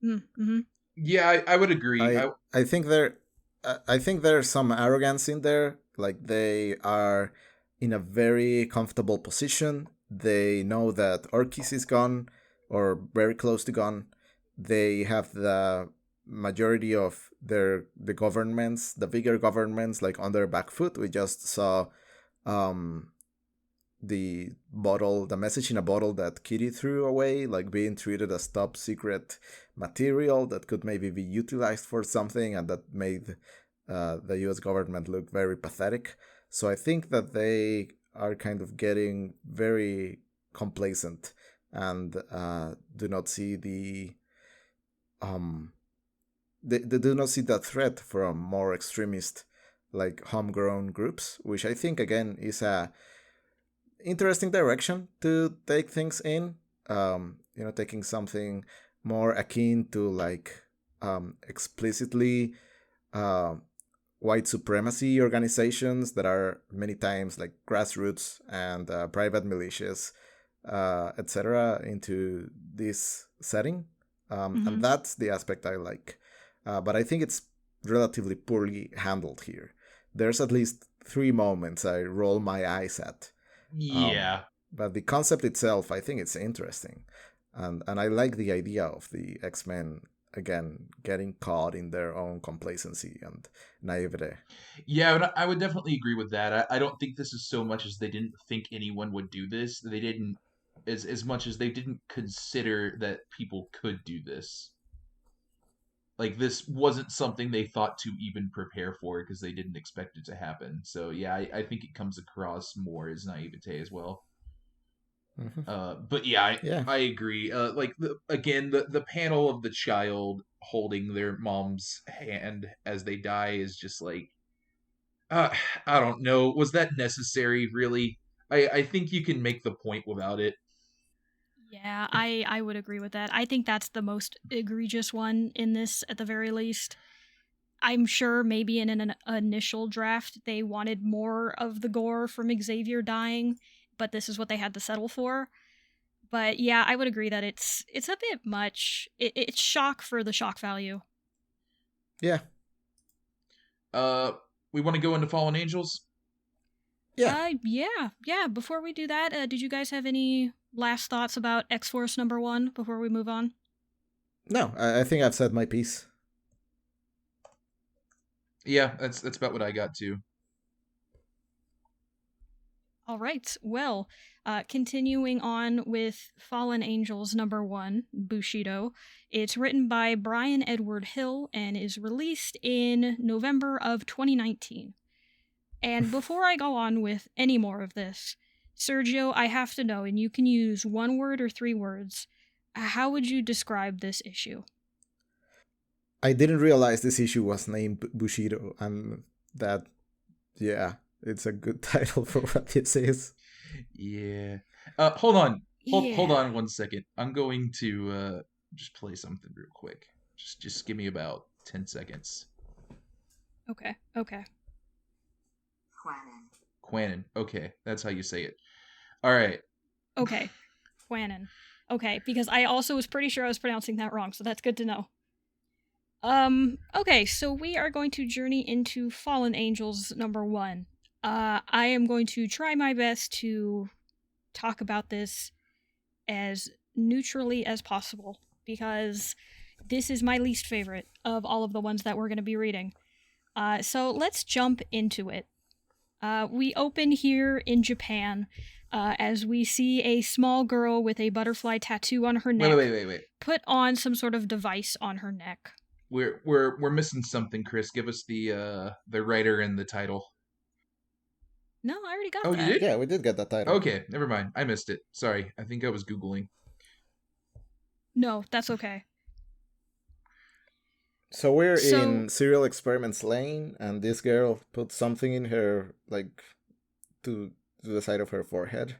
Mm-hmm. Yeah, I would agree. I think there's some arrogance in there. Like, they are in a very comfortable position. They know that Orkis is gone, or very close to gone. They have the majority of the governments, the bigger governments, like on their back foot. We just saw the message in a bottle that Kitty threw away, like being treated as top secret material that could maybe be utilized for something, and that made the US government look very pathetic. So I think that they are kind of getting very complacent and do not see they do not see that threat from more extremist, like, homegrown groups, which I think, again, is a interesting direction to take things in. Taking something more akin to, like, explicitly white supremacy organizations that are many times like grassroots and private militias, etc., into this setting. And that's the aspect I like. But I think it's relatively poorly handled here. There's at least 3 moments I roll my eyes at. Yeah. But the concept itself, I think it's interesting. And I like the idea of the X-Men, again, getting caught in their own complacency and naivete. Yeah, I would definitely agree with that. I don't think this is so much as they didn't think anyone would do this. They didn't, as much as they didn't consider that people could do this. like this wasn't something they thought to even prepare for because they didn't expect it to happen. So yeah, I think it comes across more as naivete as well. Hmm. But yeah, Yeah. I agree. Like the panel of the child holding their mom's hand as they die is just like, uh, I don't know. Was that necessary? Really? I think you can make the point without it. Yeah, I would agree with that. I think that's the most egregious one in this, at the very least. I'm sure maybe in an initial draft they wanted more of the gore from Xavier dying, but this is what they had to settle for. But yeah, I would agree that it's a bit much. It's shock for the shock value. Yeah. Uh, we want to go into Fallen Angels. Yeah. Yeah. Before we do that, did you guys have any last thoughts about X Force #1 before we move on? No, I think I've said my piece. Yeah, that's about what I got too. All right. Well, continuing on with Fallen Angels #1, Bushido. It's written by Brian Edward Hill and is released in November of 2019. And before I go on with any more of this, Sergio, I have to know, and you can use one word or three words. How would you describe this issue? I didn't realize this issue was named Bushido, and that, yeah, it's a good title for what this is. Yeah. Hold on. Hold Yeah. on 1 second. I'm going to just play something real quick. Just give me about 10 seconds. Okay. Quanon. Okay, that's how you say it. All right. Okay. Quanon. Okay, because I also was pretty sure I was pronouncing that wrong, so that's good to know. Okay, so we are going to journey into Fallen Angels #1. I am going to try my best to talk about this as neutrally as possible, because this is my least favorite of all of the ones that we're going to be reading. So let's jump into it. We open here in Japan as we see a small girl with a butterfly tattoo on her neck Wait. put on some sort of device on her neck. We're missing something, Chris. Give us the writer and the title. No, I already got Oh, you that. did? Yeah, we did get that title. Okay, never mind. I missed it. Sorry. I think I was googling. No, that's okay. So we're in Serial Experiments Lane, and this girl put something in her, like, to the side of her forehead.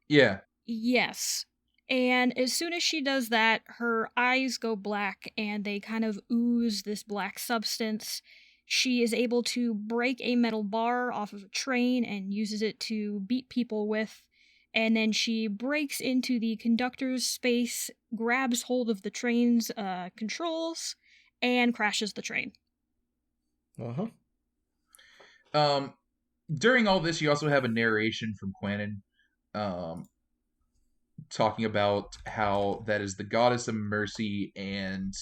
Yeah. Yes. And as soon as she does that, her eyes go black and they kind of ooze this black substance. She is able to break a metal bar off of a train and uses it to beat people with. And then she breaks into the conductor's space, grabs hold of the train's controls, and crashes the train. Uh-huh. During all this, you also have a narration from Quanon, talking about how that is the goddess of mercy and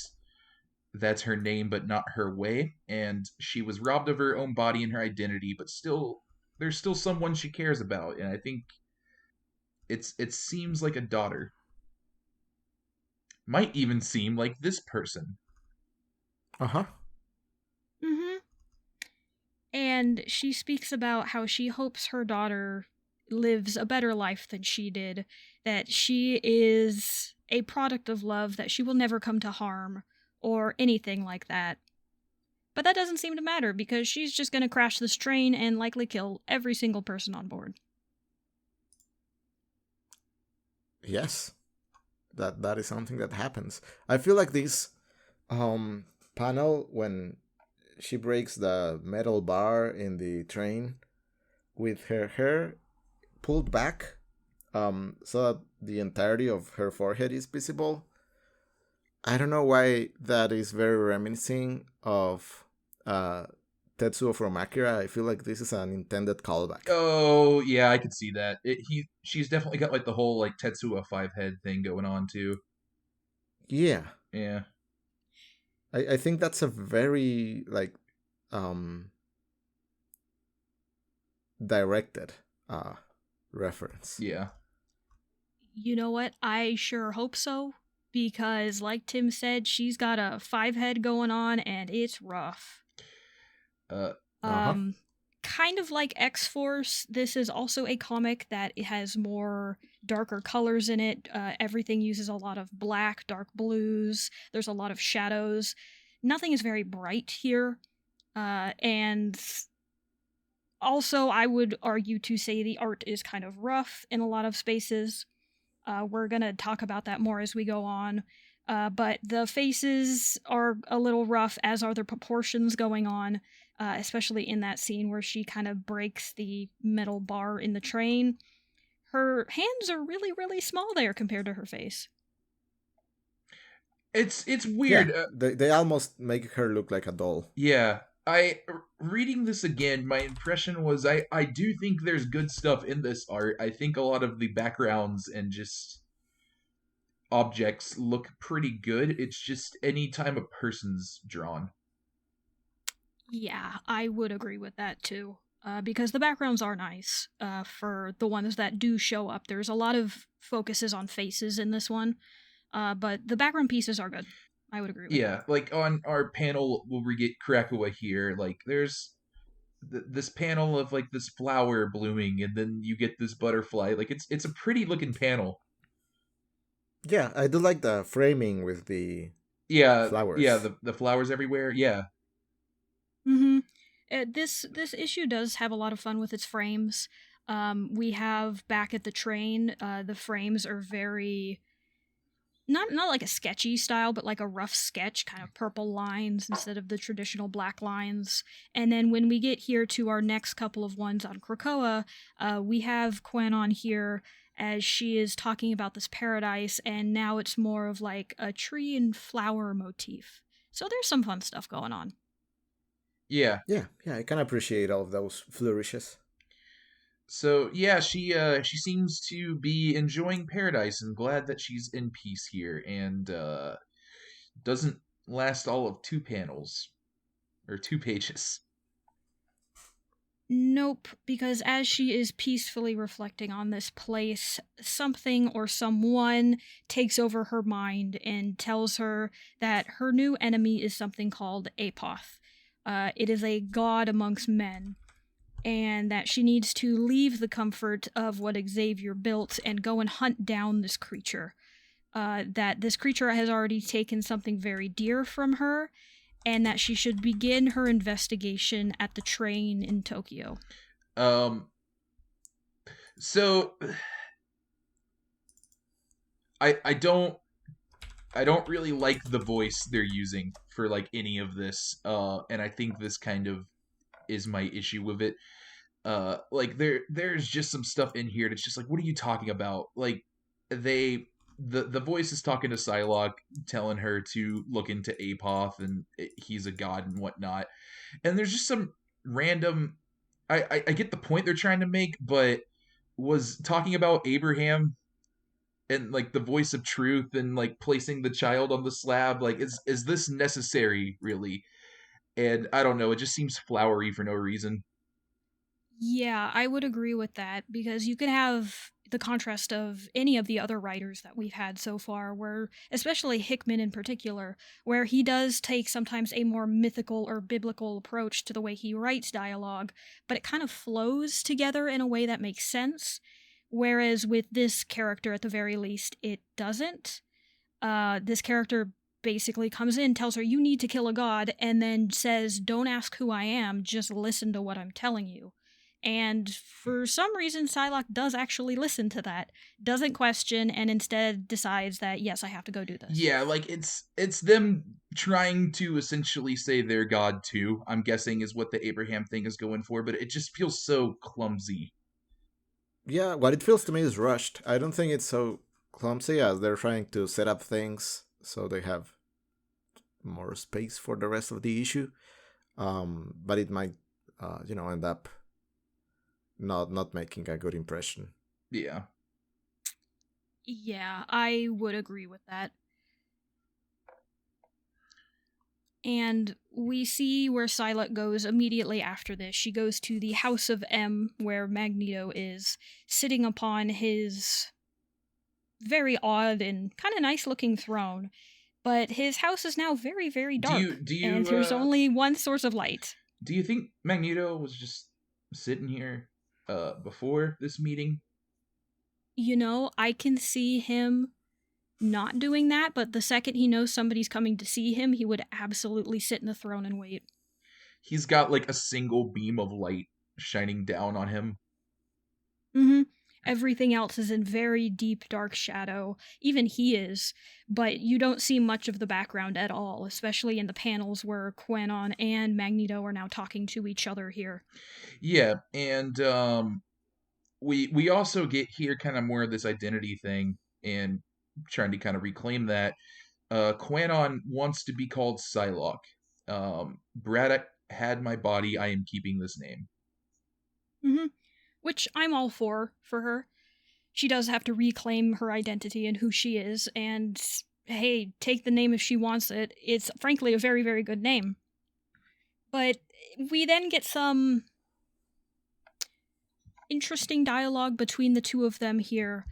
that's her name but not her way, and she was robbed of her own body and her identity, but still there's still someone she cares about, and I think it seems like a daughter. Might even seem like this person. Uh-huh. Mm-hmm. And she speaks about how she hopes her daughter lives a better life than she did, that she is a product of love, that she will never come to harm, or anything like that. But that doesn't seem to matter, because she's just going to crash this train and likely kill every single person on board. Yes. That is something that happens. I feel like this panel, when she breaks the metal bar in the train with her hair pulled back, so that the entirety of her forehead is visible. I don't know why that is very reminiscent of Tetsuo from Akira. I feel like this is an intended callback. Oh yeah, I could see that. She's definitely got like the whole like Tetsuo 5 head thing going on too. Yeah. Yeah. I think that's a very directed reference. Yeah. You know what? I sure hope so, because, like Tim said, she's got a 5-head going on, and it's rough. Uh-huh. Kind of like X-Force, this is also a comic that it has more darker colors in it. Everything uses a lot of black, dark blues. There's a lot of shadows. Nothing is very bright here. And also, I would argue to say the art is kind of rough in a lot of spaces. We're going to talk about that more as we go on. But the faces are a little rough, as are the proportions going on, especially in that scene where she kind of breaks the metal bar in the train. Her hands are really, really small there compared to her face. It's Yeah, weird. they almost make her look like a doll. Yeah. Reading this again, my impression was I do think there's good stuff in this art. I think a lot of the backgrounds and just objects look pretty good. It's just any time a person's drawn. Yeah, I would agree with that too. Because the backgrounds are nice for the ones that do show up. There's a lot of focuses on faces in this one, but the background pieces are good. I would agree with that. Yeah, like on our panel where we get Krakoa here, like there's this panel of like this flower blooming, and then you get this butterfly. Like it's a pretty looking panel. Yeah, I do like the framing with the Yeah, flowers. yeah, the flowers everywhere. Yeah, Mm-hmm. This issue does have a lot of fun with its frames. We have back at the train, the frames are very not like a sketchy style, but like a rough sketch, kind of purple lines instead of the traditional black lines. And then when we get here to our next couple of ones on Krakoa, we have Gwen on here as she is talking about this paradise, and now it's more of like a tree and flower motif. So there's some fun stuff going on. yeah. Yeah, I can appreciate all of those flourishes. So yeah, she seems to be enjoying paradise and glad that she's in peace here, and doesn't last all of 2 panels or 2 pages. Nope, because as she is peacefully reflecting on this place, something or someone takes over her mind and tells her that her new enemy is something called Apoth. It is a god amongst men, and that she needs to leave the comfort of what Xavier built and go and hunt down this creature. That this creature has already taken something very dear from her, and that she should begin her investigation at the train in Tokyo. So I don't really like the voice they're using for like any of this. And I think this kind of is my issue with it. Like there's just some stuff in here that's just like, what are you talking about? Like the voice is talking to Psylocke, telling her to look into Apoth and he's a god and whatnot. And there's just some random. I get the point they're trying to make, but was talking about Abraham and like the voice of truth and like placing the child on the slab, like is this necessary really? And I don't know, it just seems flowery for no reason. Yeah, I would agree with that, because you could have the contrast of any of the other writers that we've had so far, where, especially Hickman in particular, where he does take sometimes a more mythical or biblical approach to the way he writes dialogue, but it kind of flows together in a way that makes sense. Whereas with this character, at the very least, it doesn't. This character basically comes in, tells her, you need to kill a god, and then says, don't ask who I am, just listen to what I'm telling you. And for some reason, Psylocke does actually listen to that, doesn't question, and instead decides that, yes, I have to go do this. Yeah, like it's them trying to essentially say they're God too, I'm guessing is what the Abraham thing is going for, but it just feels so clumsy. Yeah, what it feels to me is rushed. I don't think it's so clumsy as they're trying to set up things so they have more space for the rest of the issue. But it might, end up not making a good impression. Yeah. Yeah, I would agree with that. And we see where Psylocke goes immediately after this. She goes to the House of M, where Magneto is, sitting upon his very odd and kind of nice looking throne. But his house is now very, very dark, and there's only one source of light. Do you think Magneto was just sitting here before this meeting? You know, I can see him not doing that, but the second he knows somebody's coming to see him, he would absolutely sit in the throne and wait. He's got like a single beam of light shining down on him. Mm-hmm. Everything else is in very deep, dark shadow. Even he is, but you don't see much of the background at all, especially in the panels where Quanon and Magneto are now talking to each other here. Yeah, and we also get here kind of more of this identity thing and trying to kind of reclaim that. Quanon wants to be called Psylocke. Braddock had my body. I am keeping this name. Mm-hmm. Which I'm all for her. She does have to reclaim her identity and who she is, and hey, take the name if she wants it. It's frankly a very, very good name. But we then get some interesting dialogue between the two of them here,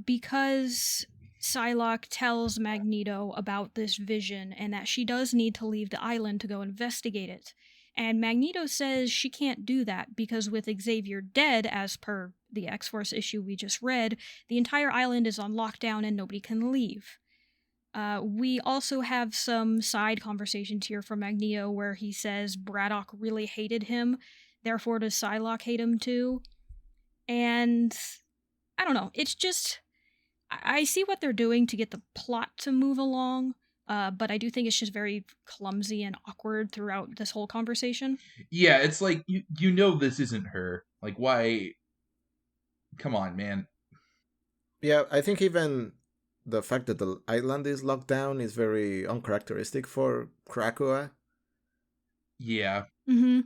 because Psylocke tells Magneto about this vision and that she does need to leave the island to go investigate it. And Magneto says she can't do that because with Xavier dead, as per the X-Force issue we just read, the entire island is on lockdown and nobody can leave. We also have some side conversations here from Magneto where he says Braddock really hated him, therefore does Psylocke hate him too? And I don't know, it's just, I see what they're doing to get the plot to move along, but I do think it's just very clumsy and awkward throughout this whole conversation. Yeah, it's like, you know this isn't her. Like, why? Come on, man. Yeah, I think even the fact that the island is locked down is very uncharacteristic for Krakoa. Yeah. Mm-hmm.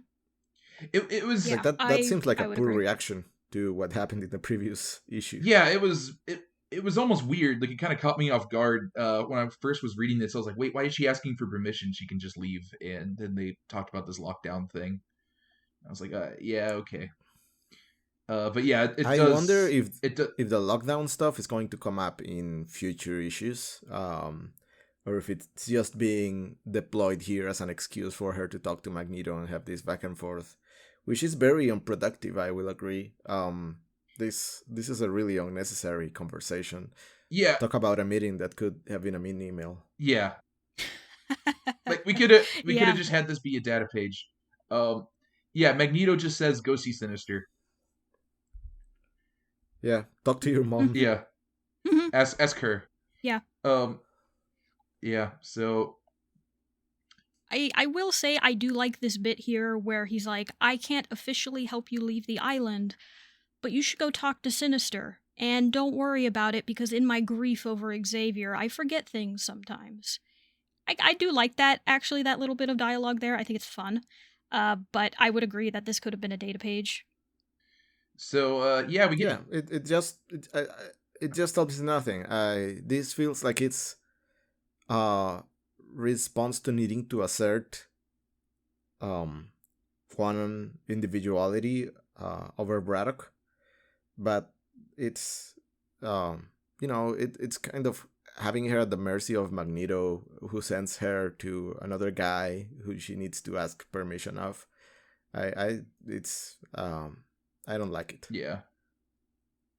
It was... Yeah, like that seems like a poor reaction to what happened in the previous issue. Yeah, it was almost weird. Like, it kind of caught me off guard. When I first was reading this, I was like, wait, why is she asking for permission? She can just leave. And then they talked about this lockdown thing. I was like, yeah, okay. But yeah, I wonder if the lockdown stuff is going to come up in future issues, or if it's just being deployed here as an excuse for her to talk to Magneto and have this back and forth, which is very unproductive. I will agree. This is a really unnecessary conversation. Yeah, talk about a meeting that could have been a mini email. Yeah, like we could have just had this be a data page. Yeah, Magneto just says go see Sinister. Yeah, talk to your mom. Yeah. Mm-hmm. Ask her. Yeah. Yeah, so I will say I do like this bit here where he's like, I can't officially help you leave the island, but you should go talk to Sinister. And don't worry about it because in my grief over Xavier, I forget things sometimes. I do like that, actually, that little bit of dialogue there. I think it's fun. But I would agree that this could have been a data page. So yeah, we get. Yeah, it just helps nothing. This feels like it's response to needing to assert quantum individuality over Braddock, but it's it's kind of having her at the mercy of Magneto, who sends her to another guy who she needs to ask permission of. I don't like it. Yeah.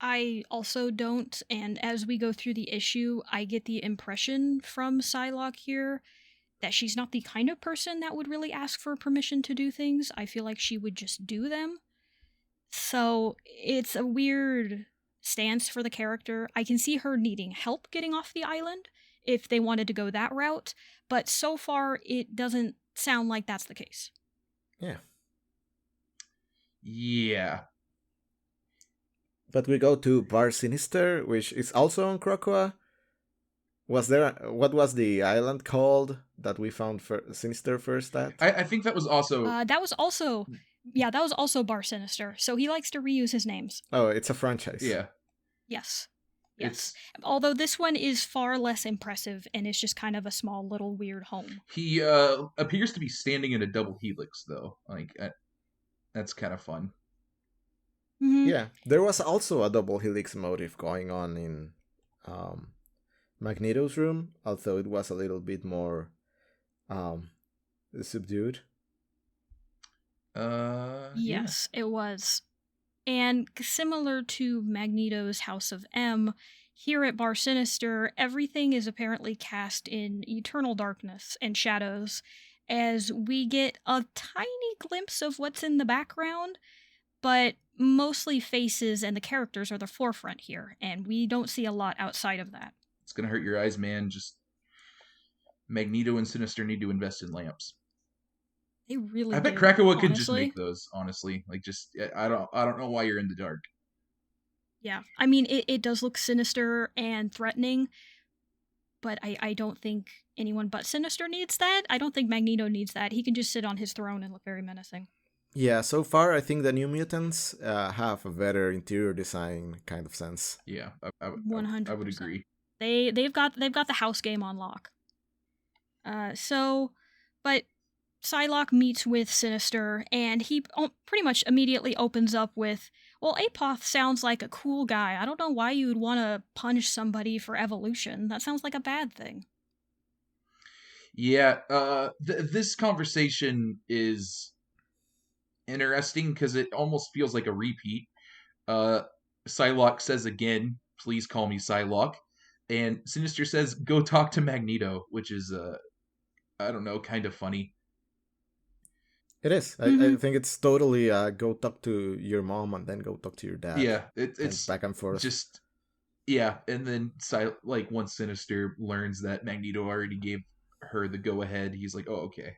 I also don't, and as we go through the issue, I get the impression from Psylocke here that she's not the kind of person that would really ask for permission to do things. I feel like she would just do them. So it's a weird stance for the character. I can see her needing help getting off the island if they wanted to go that route, but so far it doesn't sound like that's the case. Yeah. Yeah. But we go to Bar Sinister, which is also on Krakoa. What was the island called that we found Sinister first at? I think that was also... that was also Bar Sinister. So he likes to reuse his names. Oh, it's a franchise. Yeah. Yes. Although this one is far less impressive and it's just kind of a small little weird home. He appears to be standing in a double helix, though. Like, that's kind of fun. Mm-hmm. Yeah, there was also a double helix motif going on in Magneto's room, although it was a little bit more subdued. Yes, it was. And similar to Magneto's House of M, here at Bar Sinister, everything is apparently cast in eternal darkness and shadows, as we get a tiny glimpse of what's in the background, but mostly faces and the characters are the forefront here, and we don't see a lot outside of that. It's gonna hurt your eyes, man. Just Magneto and Sinister need to invest in lamps. They really I bet do, Krakoa could just honestly. make those, honestly. Like, just I don't know why you're in the dark. Yeah, I mean, it does look sinister and threatening, but I don't think anyone but Sinister needs that. I don't think Magneto needs that. He can just sit on his throne and look very menacing. Yeah, so far I think the New Mutants have a better interior design kind of sense. Yeah, I 100%. would agree. They've got the house game on lock. But Psylocke meets with Sinister, and he pretty much immediately opens up with, well, Apoth sounds like a cool guy. I don't know why you would want to punish somebody for evolution. That sounds like a bad thing. Yeah, this conversation is interesting because it almost feels like a repeat. Psylocke says again, please call me Psylocke. And Sinister says, go talk to Magneto, which is, I don't know, kind of funny. It is. I think it's totally go talk to your mom and then go talk to your dad. Yeah, it's back and forth. Just, yeah, and then once Sinister learns that Magneto already gave her the go-ahead, he's like, oh, okay.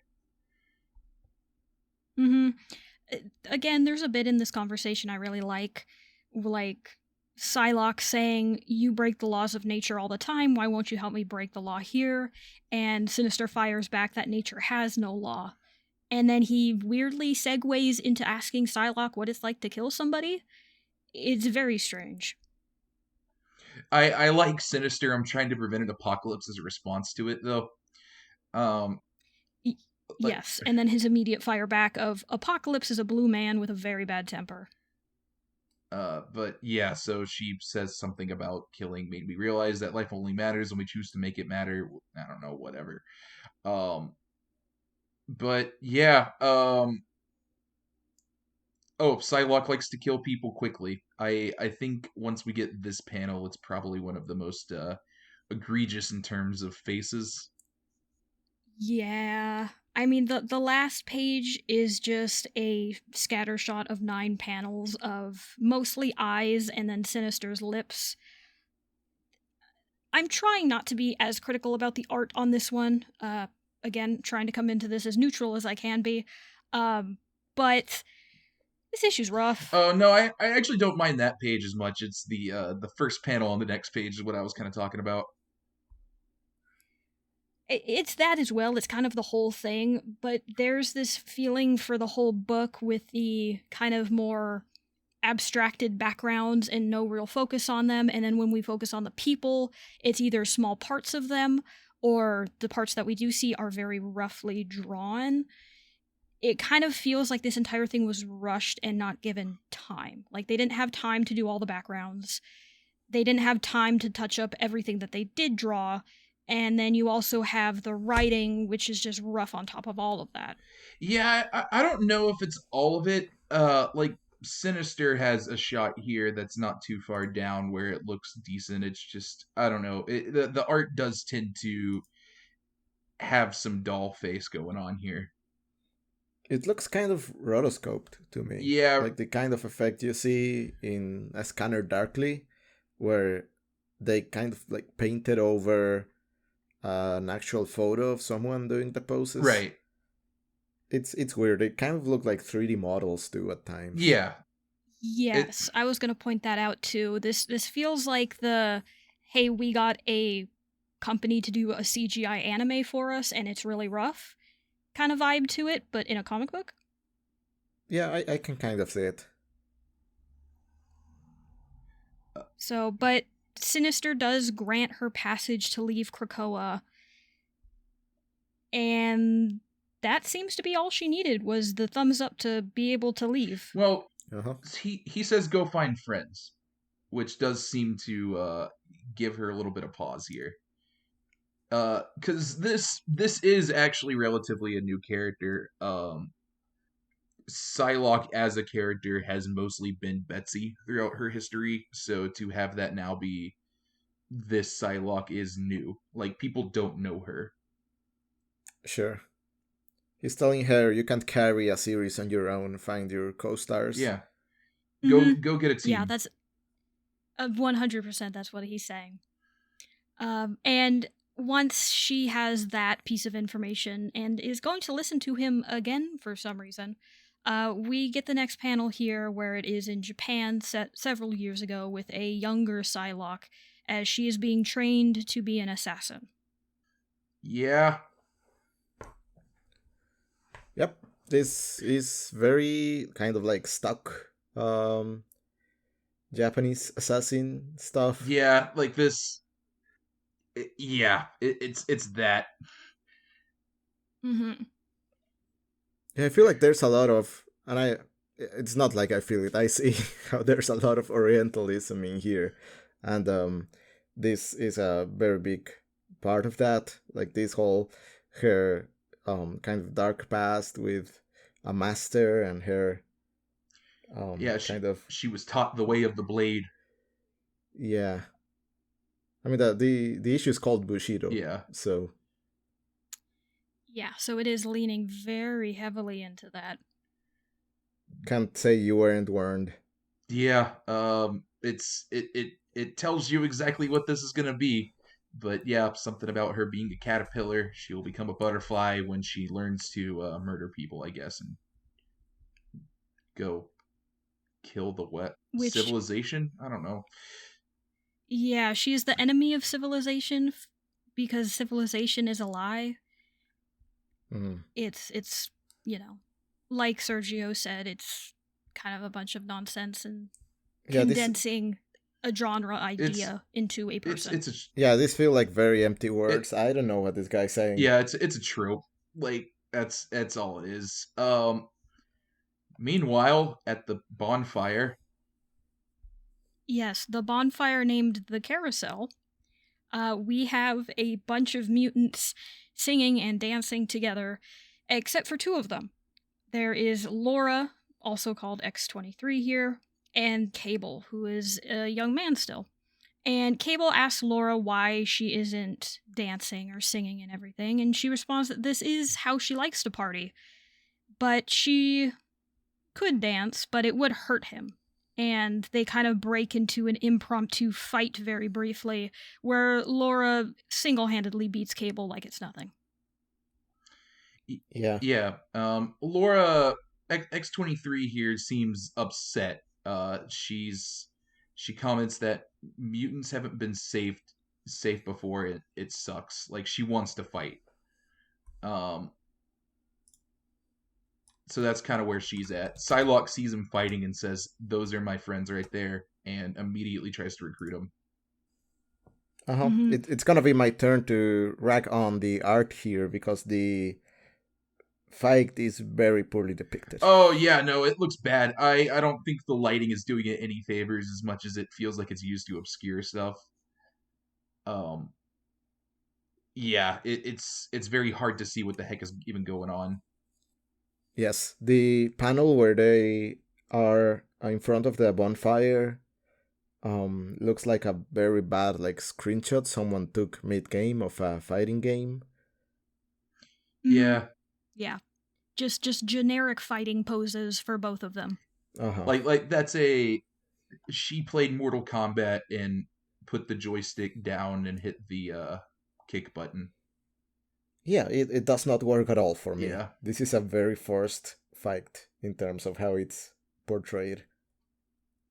Again, there's a bit in this conversation I really like Psylocke saying, you break the laws of nature all the time, why won't you help me break the law here? And Sinister fires back that nature has no law. And then he weirdly segues into asking Psylocke what it's like to kill somebody. It's very strange. I like Sinister. I'm trying to prevent an apocalypse as a response to it, though. Yes, and then his immediate fire back of, Apocalypse is a blue man with a very bad temper. But yeah, so she says something about killing made me realize that life only matters when we choose to make it matter. I don't know, whatever. But yeah, Psylocke likes to kill people quickly. I think once we get this panel, it's probably one of the most egregious in terms of faces. Yeah. I mean, the last page is just a scattershot of 9 panels of mostly eyes and then Sinister's lips. I'm trying not to be as critical about the art on this one. Again, trying to come into this as neutral as I can be. But this issue's rough. Oh, no, I actually don't mind that page as much. It's the first panel on the next page is what I was kind of talking about. It's that as well. It's kind of the whole thing, but there's this feeling for the whole book with the kind of more abstracted backgrounds and no real focus on them. And then when we focus on the people, it's either small parts of them or the parts that we do see are very roughly drawn. It kind of feels like this entire thing was rushed and not given time. Like they didn't have time to do all the backgrounds. They didn't have time to touch up everything that they did draw. And then you also have the writing, which is just rough on top of all of that. Yeah, I don't know if it's all of it. Like, Sinister has a shot here that's not too far down where it looks decent. It's just, I don't know. The art does tend to have some doll face going on here. It looks kind of rotoscoped to me. Yeah. Like the kind of effect you see in A Scanner Darkly, where they kind of like painted over an actual photo of someone doing the poses. Right. It's weird. It kind of look like 3D models too at times. Yeah. Yes, I was going to point that out too. This feels like hey, we got a company to do a CGI anime for us and it's really rough kind of vibe to it, but in a comic book. Yeah, I can kind of see it. So, but Sinister does grant her passage to leave Krakoa, and that seems to be all she needed, was the thumbs up to be able to leave. Well, he says go find friends, which does seem to give her a little bit of pause here. Because this is actually relatively a new character. Psylocke as a character has mostly been Betsy throughout her history, so to have that now be this Psylocke is new. Like, people don't know her. Sure. He's telling her you can't carry a series on your own. Find your co-stars. Yeah. Mhm. Go get a team. Yeah, that's 100%. That's what he's saying. And once she has that piece of information and is going to listen to him again for some reason, we get the next panel here where it is in Japan set several years ago with a younger Psylocke as she is being trained to be an assassin. Yeah. Yep. This is very kind of like stuck Japanese assassin stuff. Yeah, like this. It's that. Mm-hmm. Yeah, I feel like there's a lot of, and it's not like I feel it. I see how there's a lot of Orientalism in here, and this is a very big part of that. Like this whole her kind of dark past with a master and her Yeah, she was taught the way of the blade. Yeah. I mean the issue is called Bushido. Yeah. So yeah, so it is leaning very heavily into that. Can't say you weren't warned. Yeah. It tells you exactly what this is gonna be. But yeah, something about her being a caterpillar. She will become a butterfly when she learns to murder people, I guess, and go kill the civilization. I don't know. Yeah, she's the enemy of civilization because civilization is a lie. Mm. It's like Sergio said, it's kind of a bunch of nonsense and condensing a genre idea into a person. These feel like very empty words. I don't know what this guy's saying. Yeah, it's a trope. Like that's all it is. Meanwhile, at the bonfire. Yes, the bonfire named the Carousel. We have a bunch of mutants singing and dancing together, except for two of them. There is Laura, also called X-23 here, and Cable, who is a young man still. And Cable asks Laura why she isn't dancing or singing and everything, and she responds that this is how she likes to party. But she could dance, but it would hurt him. And they kind of break into an impromptu fight very briefly, where Laura single-handedly beats Cable like it's nothing. Yeah. Yeah. Laura X-23 here seems upset. She comments that mutants haven't been safe before. It sucks. Like, she wants to fight. So that's kind of where she's at. Psylocke sees him fighting and says, "Those are my friends right there," and immediately tries to recruit him. Mm-hmm. It's gonna be my turn to rag on the art here because the fight is very poorly depicted. Oh yeah, no, it looks bad. I don't think the lighting is doing it any favors as much as it feels like it's used to obscure stuff. Yeah, it's very hard to see what the heck is even going on. Yes, the panel where they are in front of the bonfire looks like a very bad like screenshot someone took mid-game of a fighting game. Yeah. Yeah. Just generic fighting poses for both of them. Uh-huh. Like that's she played Mortal Kombat and put the joystick down and hit the kick button. Yeah, it does not work at all for me. Yeah. This is a very forced fight in terms of how it's portrayed.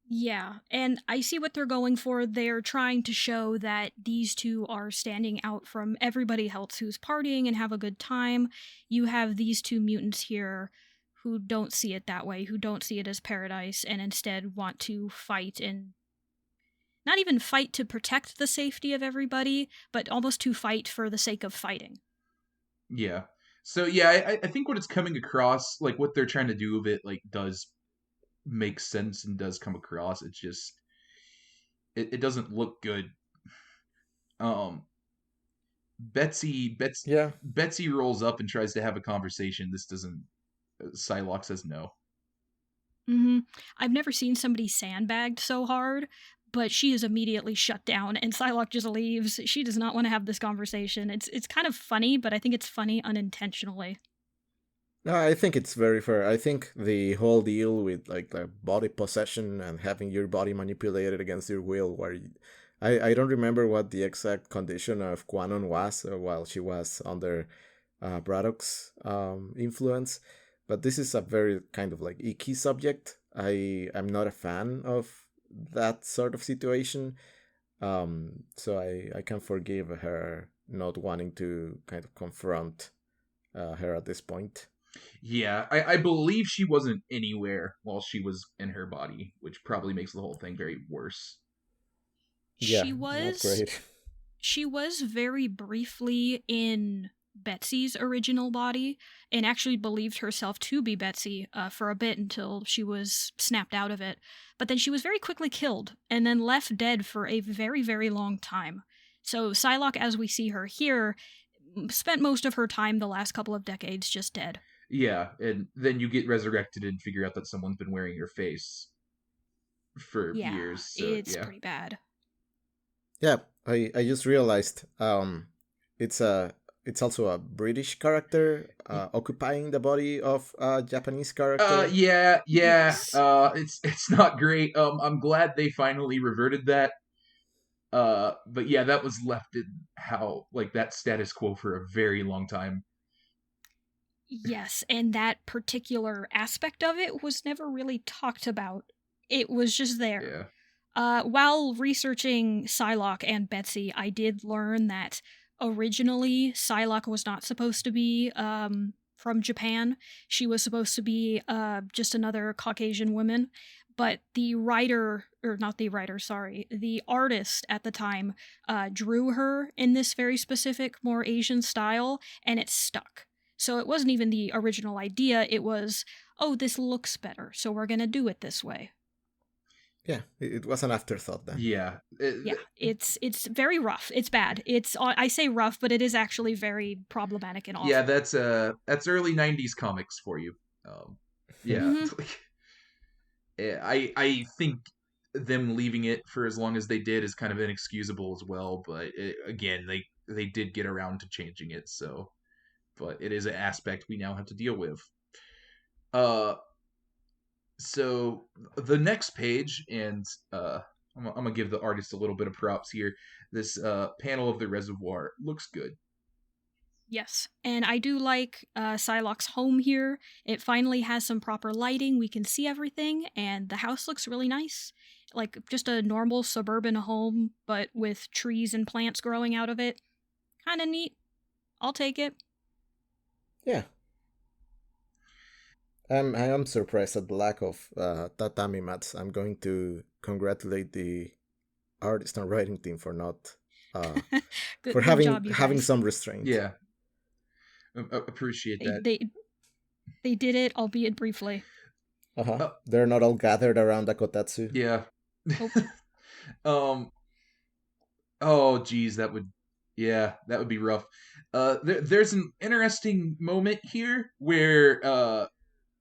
Yeah, and I see what they're going for. They're trying to show that these two are standing out from everybody else who's partying and have a good time. You have these two mutants here who don't see it that way, who don't see it as paradise, and instead want to fight and not even fight to protect the safety of everybody, but almost to fight for the sake of fighting. Yeah. So yeah, I think what it's coming across, like what they're trying to do with it, like does make sense and does come across. It's just it doesn't look good. Um, Betsy Yeah. Betsy rolls up and tries to have a conversation. This doesn't. Psylocke says no. Mm-hmm. I've never seen somebody sandbagged so hard, but she is immediately shut down, and Psylocke just leaves. She does not want to have this conversation. It's kind of funny, but I think it's funny unintentionally. No, I think it's very fair. I think the whole deal with like the body possession and having your body manipulated against your will, I don't remember what the exact condition of Quanon was while she was under Braddock's influence, but this is a very kind of like icky subject. I'm not a fan of that sort of situation, so I can forgive her not wanting to kind of confront her at this point. Yeah, I believe she wasn't anywhere while she was in her body, which probably makes the whole thing very worse. Yeah, She not was great. she was very briefly in Betsy's original body and actually believed herself to be Betsy for a bit until she was snapped out of it. But then she was very quickly killed and then left dead for a very, very long time. So Psylocke, as we see her here, spent most of her time the last couple of decades just dead. Yeah, and then you get resurrected and figure out that someone's been wearing your face for Yeah, years. So it's yeah. pretty bad. Yeah, I just realized it's also a British character occupying the body of a Japanese character. Yeah. Yes. It's not great. I'm glad they finally reverted that. But yeah, that was left in how like that status quo for a very long time. Yes, and that particular aspect of it was never really talked about. It was just there. Yeah. While researching Psylocke and Betsy, I did learn that originally Psylocke was not supposed to be from Japan. She was supposed to be just another Caucasian woman. But the writer, or not the writer, sorry, the artist at the time drew her in this very specific, more Asian style, and it stuck. So it wasn't even the original idea, it was, oh, this looks better, so we're gonna do it this way. Yeah, it was an afterthought then. Yeah. Yeah, it's very rough. It's bad. I say rough, but it is actually very problematic and awful. Yeah, that's early '90s comics for you. Yeah. Mhm. I think them leaving it for as long as they did is kind of inexcusable as well. But again, they did get around to changing it. So, but it is an aspect we now have to deal with. So the next page, and I'm gonna give the artist a little bit of props here. This panel of the reservoir looks good. Yes, and I do like Psylocke's home here. It finally has some proper lighting. We can see everything, and the house looks really nice. Like just a normal suburban home, but with trees and plants growing out of it. Kind of neat. I'll take it. Yeah. I am surprised at the lack of tatami mats. I'm going to congratulate the artist and writing team for not for good job, you having guys. some restraint. Yeah, appreciate that. They did it, albeit briefly. They're not all gathered around the kotatsu. Yeah. Oh geez, that would be rough. There's an interesting moment here where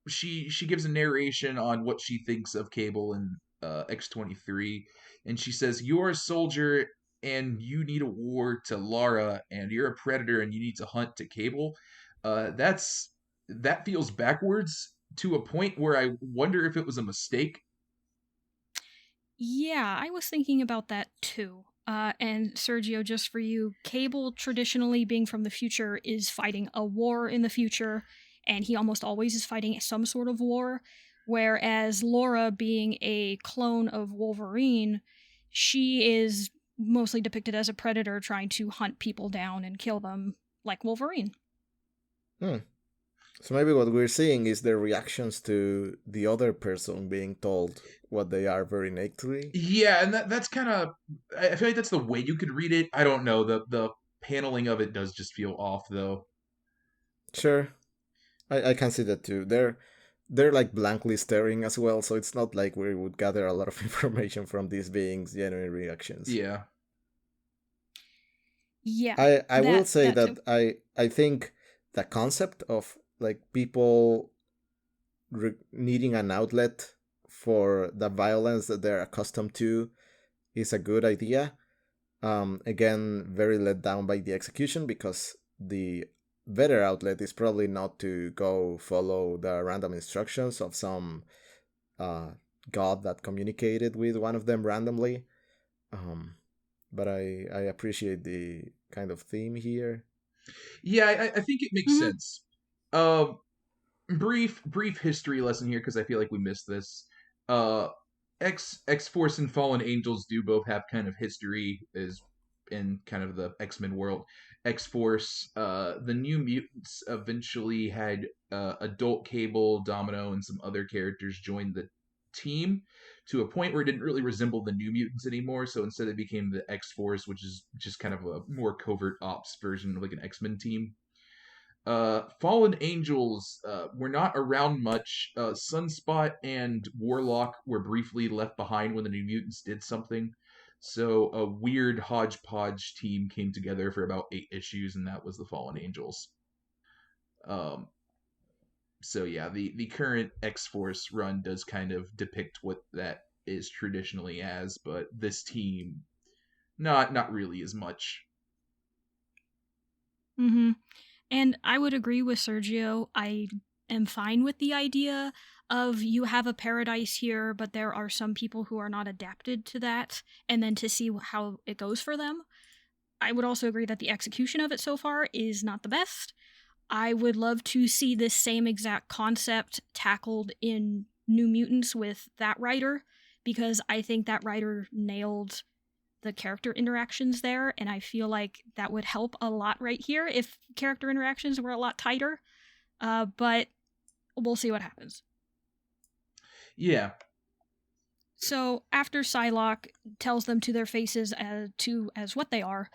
she gives a narration on what she thinks of Cable and X-23, and she says, "You're a soldier and you need a war to Lara, and you're a predator and you need to hunt to Cable." That feels backwards to a point where I wonder if it was a mistake. Yeah, I was thinking about that too. And Sergio, just for you, Cable, traditionally being from the future, is fighting a war in the future, and he almost always is fighting some sort of war. Whereas Laura, being a clone of Wolverine, she is mostly depicted as a predator trying to hunt people down and kill them like Wolverine. So maybe what we're seeing is the reactions to the other person being told what they are very nakedly. Yeah, and that's kind of, I feel like that's the way you could read it. I don't know, the paneling of it does just feel off though. Sure, I can see that too. They're like blankly staring as well, so it's not like we would gather a lot of information from these beings' genuine reactions. Yeah. Yeah, I will say that that too. I think the concept of like people needing an outlet for the violence that they're accustomed to is a good idea. Again, very let down by the execution because the better outlet is probably not to go follow the random instructions of some uh, god that communicated with one of them randomly. Um, but I appreciate the kind of theme here. Yeah, I think it makes Hmm. sense. Brief history lesson here because I feel like we missed this. Uh, X Force and Fallen Angels do both have kind of history is in kind of the X-Men world. X Force, the New Mutants eventually had Adult Cable, Domino, and some other characters join the team to a point where it didn't really resemble the New Mutants anymore. So instead, it became the X Force, which is just kind of a more covert ops version of like an X-Men team. Fallen Angels were not around much. Sunspot and Warlock were briefly left behind when the New Mutants did something. So a weird hodgepodge team came together for about 8 issues, and that was the Fallen Angels. Um, so yeah, the current X Force run does kind of depict what that is traditionally as, but this team not really as much. Hmm. And I would agree with Sergio. I am fine with the idea of you have a paradise here, but there are some people who are not adapted to that, and then to see how it goes for them. I would also agree that the execution of it so far is not the best. I would love to see this same exact concept tackled in New Mutants with that writer, because I think that writer nailed the character interactions there, and I feel like that would help a lot right here if character interactions were a lot tighter. But we'll see what happens. Yeah, So after Psylocke tells them to their faces as what they are,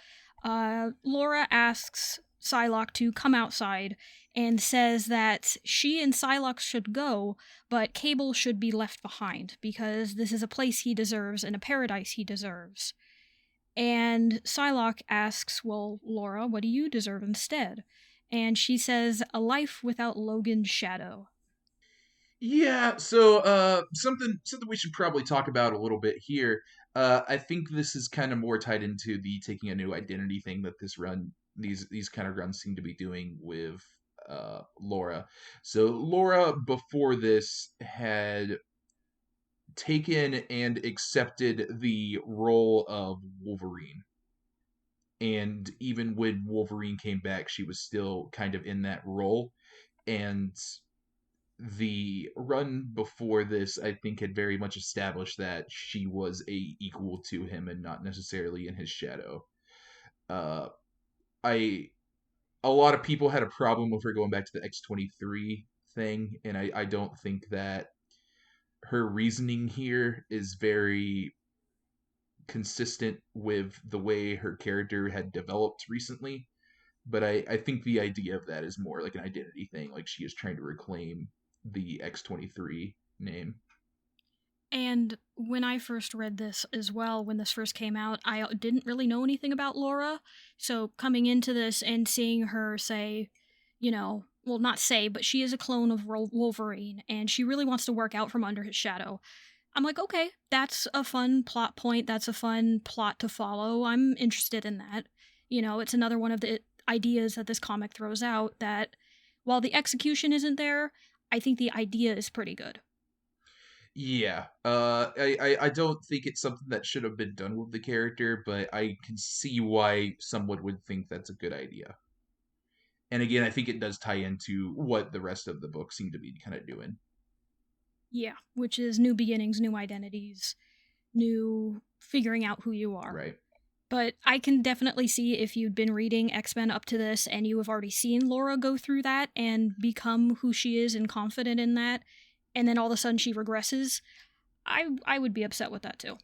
Laura asks Psylocke to come outside and says that she and Psylocke should go, but Cable should be left behind because this is a place he deserves and a paradise he deserves. And Psylocke asks, "Well, Laura, what do you deserve instead?" And she says, "A life without Logan's shadow." Yeah, so something we should probably talk about a little bit here. I think this is kind of more tied into the taking a new identity thing that this run these kind of runs seem to be doing with Laura. So Laura before this had taken and accepted the role of Wolverine. And even when Wolverine came back, she was still kind of in that role. And the run before this, I think, had very much established that she was a equal to him and not necessarily in his shadow. Uh, I a lot of people had a problem with her going back to the X-23 thing, and I don't think that her reasoning here is very consistent with the way her character had developed recently. But I think the idea of that is more like an identity thing, like she is trying to reclaim the X-23 name. And when I first read this as well, when this first came out, I didn't really know anything about Laura. So coming into this and seeing her say, well, not say, but she is a clone of Wolverine and she really wants to work out from under his shadow. I'm like, okay, that's a fun plot point. That's a fun plot to follow. I'm interested in that. It's another one of the ideas that this comic throws out that while the execution isn't there, I think the idea is pretty good. Yeah, I don't think it's something that should have been done with the character, but I can see why someone would think that's a good idea. And again, I think it does tie into what the rest of the book seem to be kind of doing. Yeah, which is new beginnings, new identities, new figuring out who you are. Right. But I can definitely see if you'd been reading X-Men up to this and you have already seen Laura go through that and become who she is and confident in that, and then all of a sudden she regresses, I would be upset with that too.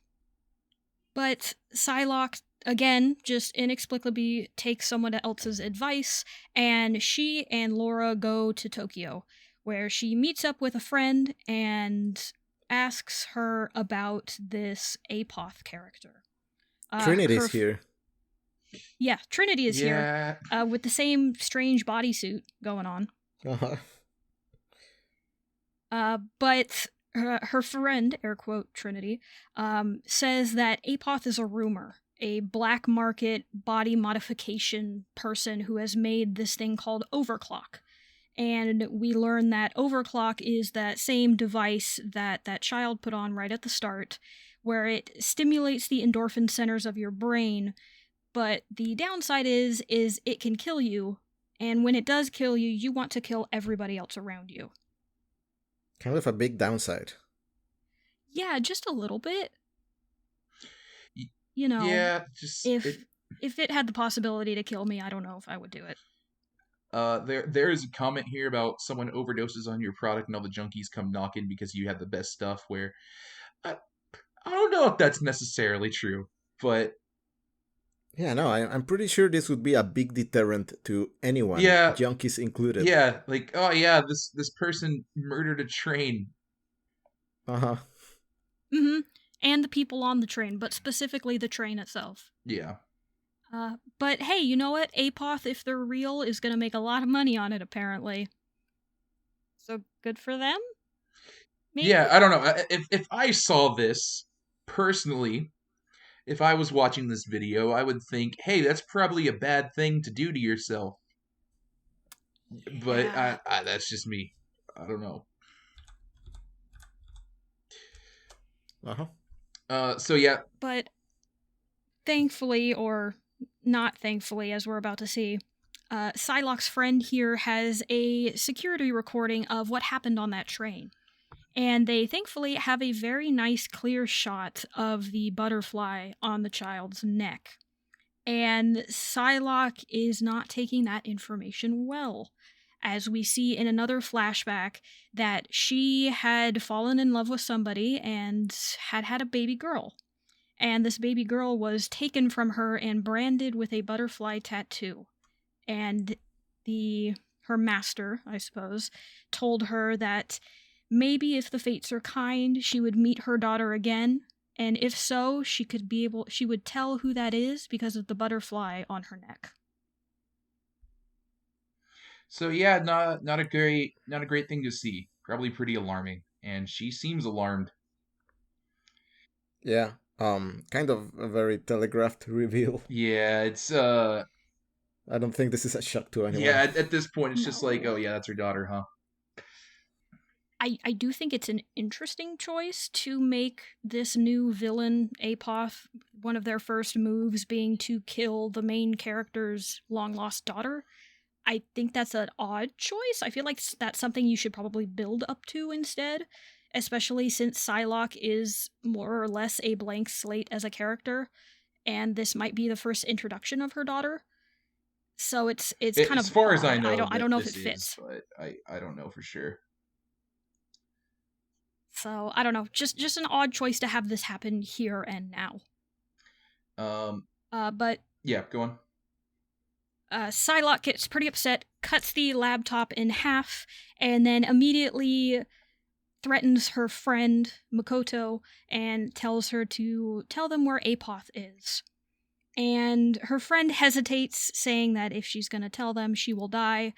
But Psylocke, again, just inexplicably takes someone else's advice, and she and Laura go to Tokyo, where she meets up with a friend and asks her about this Apoth character. Trinity's Her here. Yeah, Trinity is here with the same strange bodysuit going on. But her friend, air quote Trinity, says that Apoth is a rumor, a black market body modification person who has made this thing called overclock. And we learn that overclock is that same device that that child put on right at the start, where it stimulates the endorphin centers of your brain. But the downside is it can kill you, and when it does kill you, you want to kill everybody else around you. Kind of a big downside. Yeah, just a little bit. You know, yeah, just if it had the possibility to kill me, I don't know if I would do it. There is a comment here about someone overdoses on your product and all the junkies come knocking because you have the best stuff. Where I don't know if that's necessarily true, but yeah, no, I'm pretty sure this would be a big deterrent to anyone, yeah, junkies included. Yeah, like oh yeah, this person murdered a train. Mm-hmm. And the people on the train, but specifically the train itself. Yeah. But hey, you know what? Apoth, if they're real, is going to make a lot of money on it, apparently. So good for them? Maybe? Yeah, I don't know. If I saw this, personally, if I was watching this video, I would think, hey, that's probably a bad thing to do to yourself. Yeah. But I that's just me. I don't know. So yeah. But thankfully, or not thankfully, as we're about to see, Psylocke's friend here has a security recording of what happened on that train. And they thankfully have a very nice clear shot of the butterfly on the child's neck. And Psylocke is not taking that information well, as we see in another flashback that she had fallen in love with somebody and had a baby girl. And this baby girl was taken from her and branded with a butterfly tattoo. And her master, I suppose, told her that maybe if the fates are kind, she would meet her daughter again, and if so, she would tell who that is because of the butterfly on her neck. So yeah, not a great thing to see. Probably pretty alarming, and she seems alarmed. Yeah, kind of a very telegraphed reveal. Yeah, it's I don't think this is a shock to anyone. Yeah, at this point, it's just like, oh yeah, that's her daughter, huh? I do think it's an interesting choice to make this new villain, Apoth, one of their first moves being to kill the main character's long-lost daughter. I think that's an odd choice. I feel like that's something you should probably build up to instead, especially since Psylocke is more or less a blank slate as a character, and this might be the first introduction of her daughter. So it's kind of as far odd. As I know, I don't know if it fits, but I don't know for sure. So I don't know, just an odd choice to have this happen here and now. But yeah, go on. Psylocke gets pretty upset, cuts the laptop in half, and then immediately threatens her friend Makoto and tells her to tell them where Apoth is. And her friend hesitates, saying that if she's going to tell them, she will die.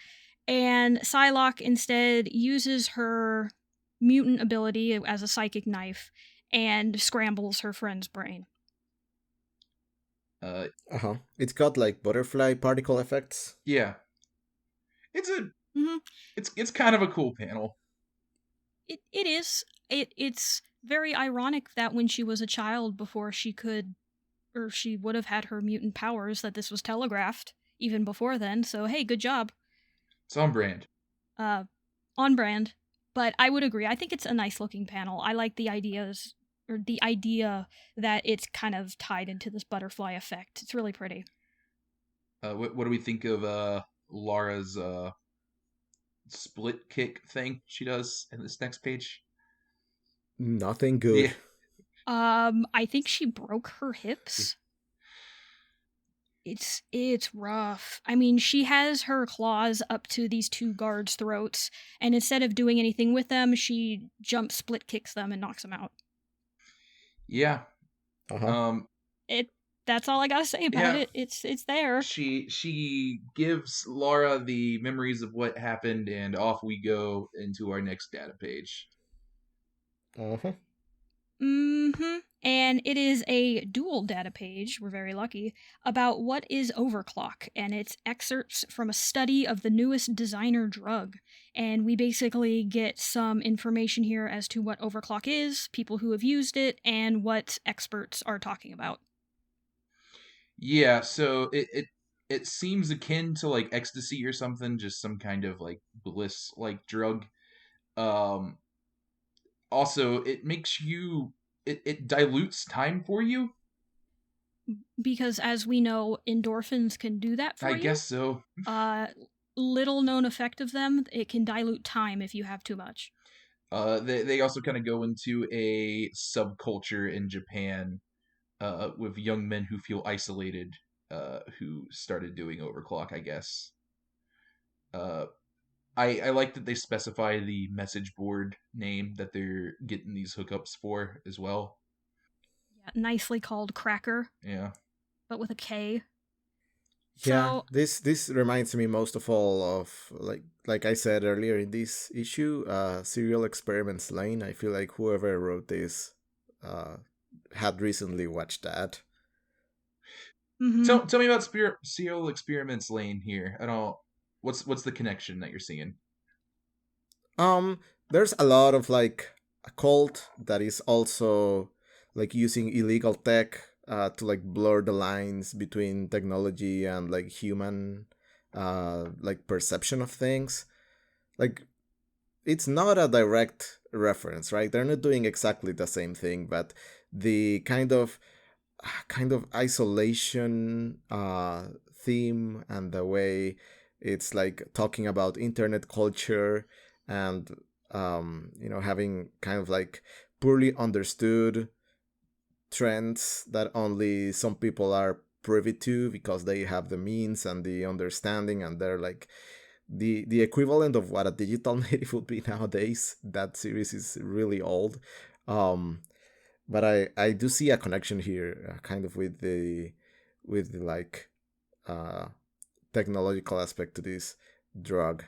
And Psylocke instead uses her mutant ability as a psychic knife and scrambles her friend's brain. It's got like butterfly particle effects. Yeah. It's kind of a cool panel. It is. It's very ironic that when she was a child, before she could, or she would have had her mutant powers, that this was telegraphed even before then. So hey, good job. It's on brand. On brand. But I would agree. I think it's a nice looking panel. I like the idea that it's kind of tied into this butterfly effect. It's really pretty. What do we think of Laura's split kick thing she does in this next page? Nothing good. Yeah. I think she broke her hips. It's rough. I mean, she has her claws up to these two guards' throats, and instead of doing anything with them, she split kicks them and knocks them out. Yeah. That's all I gotta say about it. It's there. She gives Laura the memories of what happened, and off we go into our next data page. Uh-huh. And it is a dual data page, we're very lucky, about what is overclock, and it's excerpts from a study of the newest designer drug. And we basically get some information here as to what overclock is, people who have used it, and what experts are talking about. Yeah, so it seems akin to like ecstasy or something, just some kind of like bliss like drug. Um Also, it makes you it dilutes time for you. Because as we know, endorphins can do that for I you. guess so. Little known effect of them, it can dilute time if you have too much. They also kind of go into a subculture in Japan with young men who feel isolated, who started doing overclock, I guess. Uh, I like that they specify the message board name that they're getting these hookups for as well. Yeah, nicely called Cracker. Yeah. But with a K. Yeah, So this reminds me most of all of like I said earlier in this issue, Serial Experiments Lane. I feel like whoever wrote this had recently watched that. Tell me about Serial Experiments Lane here. I don't. What's the connection that you're seeing? There's a lot of like a cult that is also like using illegal tech to like blur the lines between technology and like human like perception of things. Like it's not a direct reference, right? They're not doing exactly the same thing, but the kind of isolation theme and the way it's like talking about internet culture and having kind of like poorly understood trends that only some people are privy to because they have the means and the understanding, and they're like the equivalent of what a digital native would be nowadays. That series is really old. But I do see a connection here, kind of with the like technological aspect to this drug.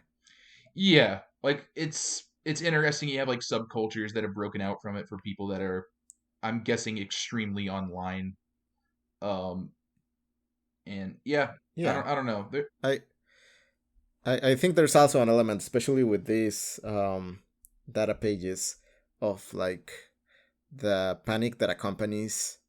Yeah, like it's interesting. You have like subcultures that have broken out from it for people that are, I'm guessing, extremely online. Um, and yeah, Yeah, I don't know. I I think there's also an element, especially with these data pages, of like the panic that accompanies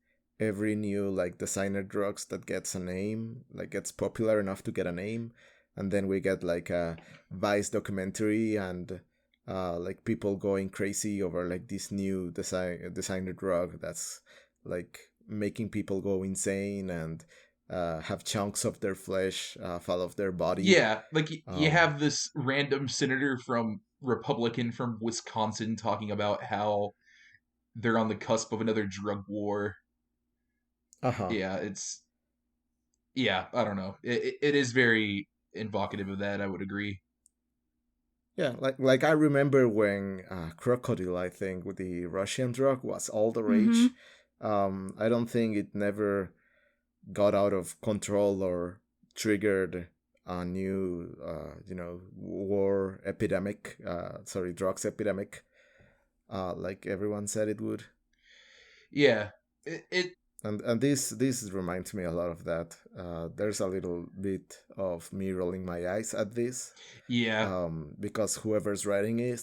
every new like designer drugs that gets a name, like gets popular enough to get a name, and then we get like a Vice documentary and like people going crazy over like this new designer drug that's like making people go insane and have chunks of their flesh fall off their body. Yeah, like you Um, have this random senator from Republican from Wisconsin talking about how they're on the cusp of another drug war. uh huh. Yeah, yeah, I don't know. It is very evocative of that. I would agree. Yeah, like I remember when crocodile, I think, with the Russian drug was all the Mm-hmm. rage. I don't think it never got out of control or triggered a new, war epidemic. Sorry, drugs epidemic. Like everyone said it would. Yeah, it And this reminds me a lot of that. There's a little bit of me rolling my eyes at this, yeah. because whoever's writing it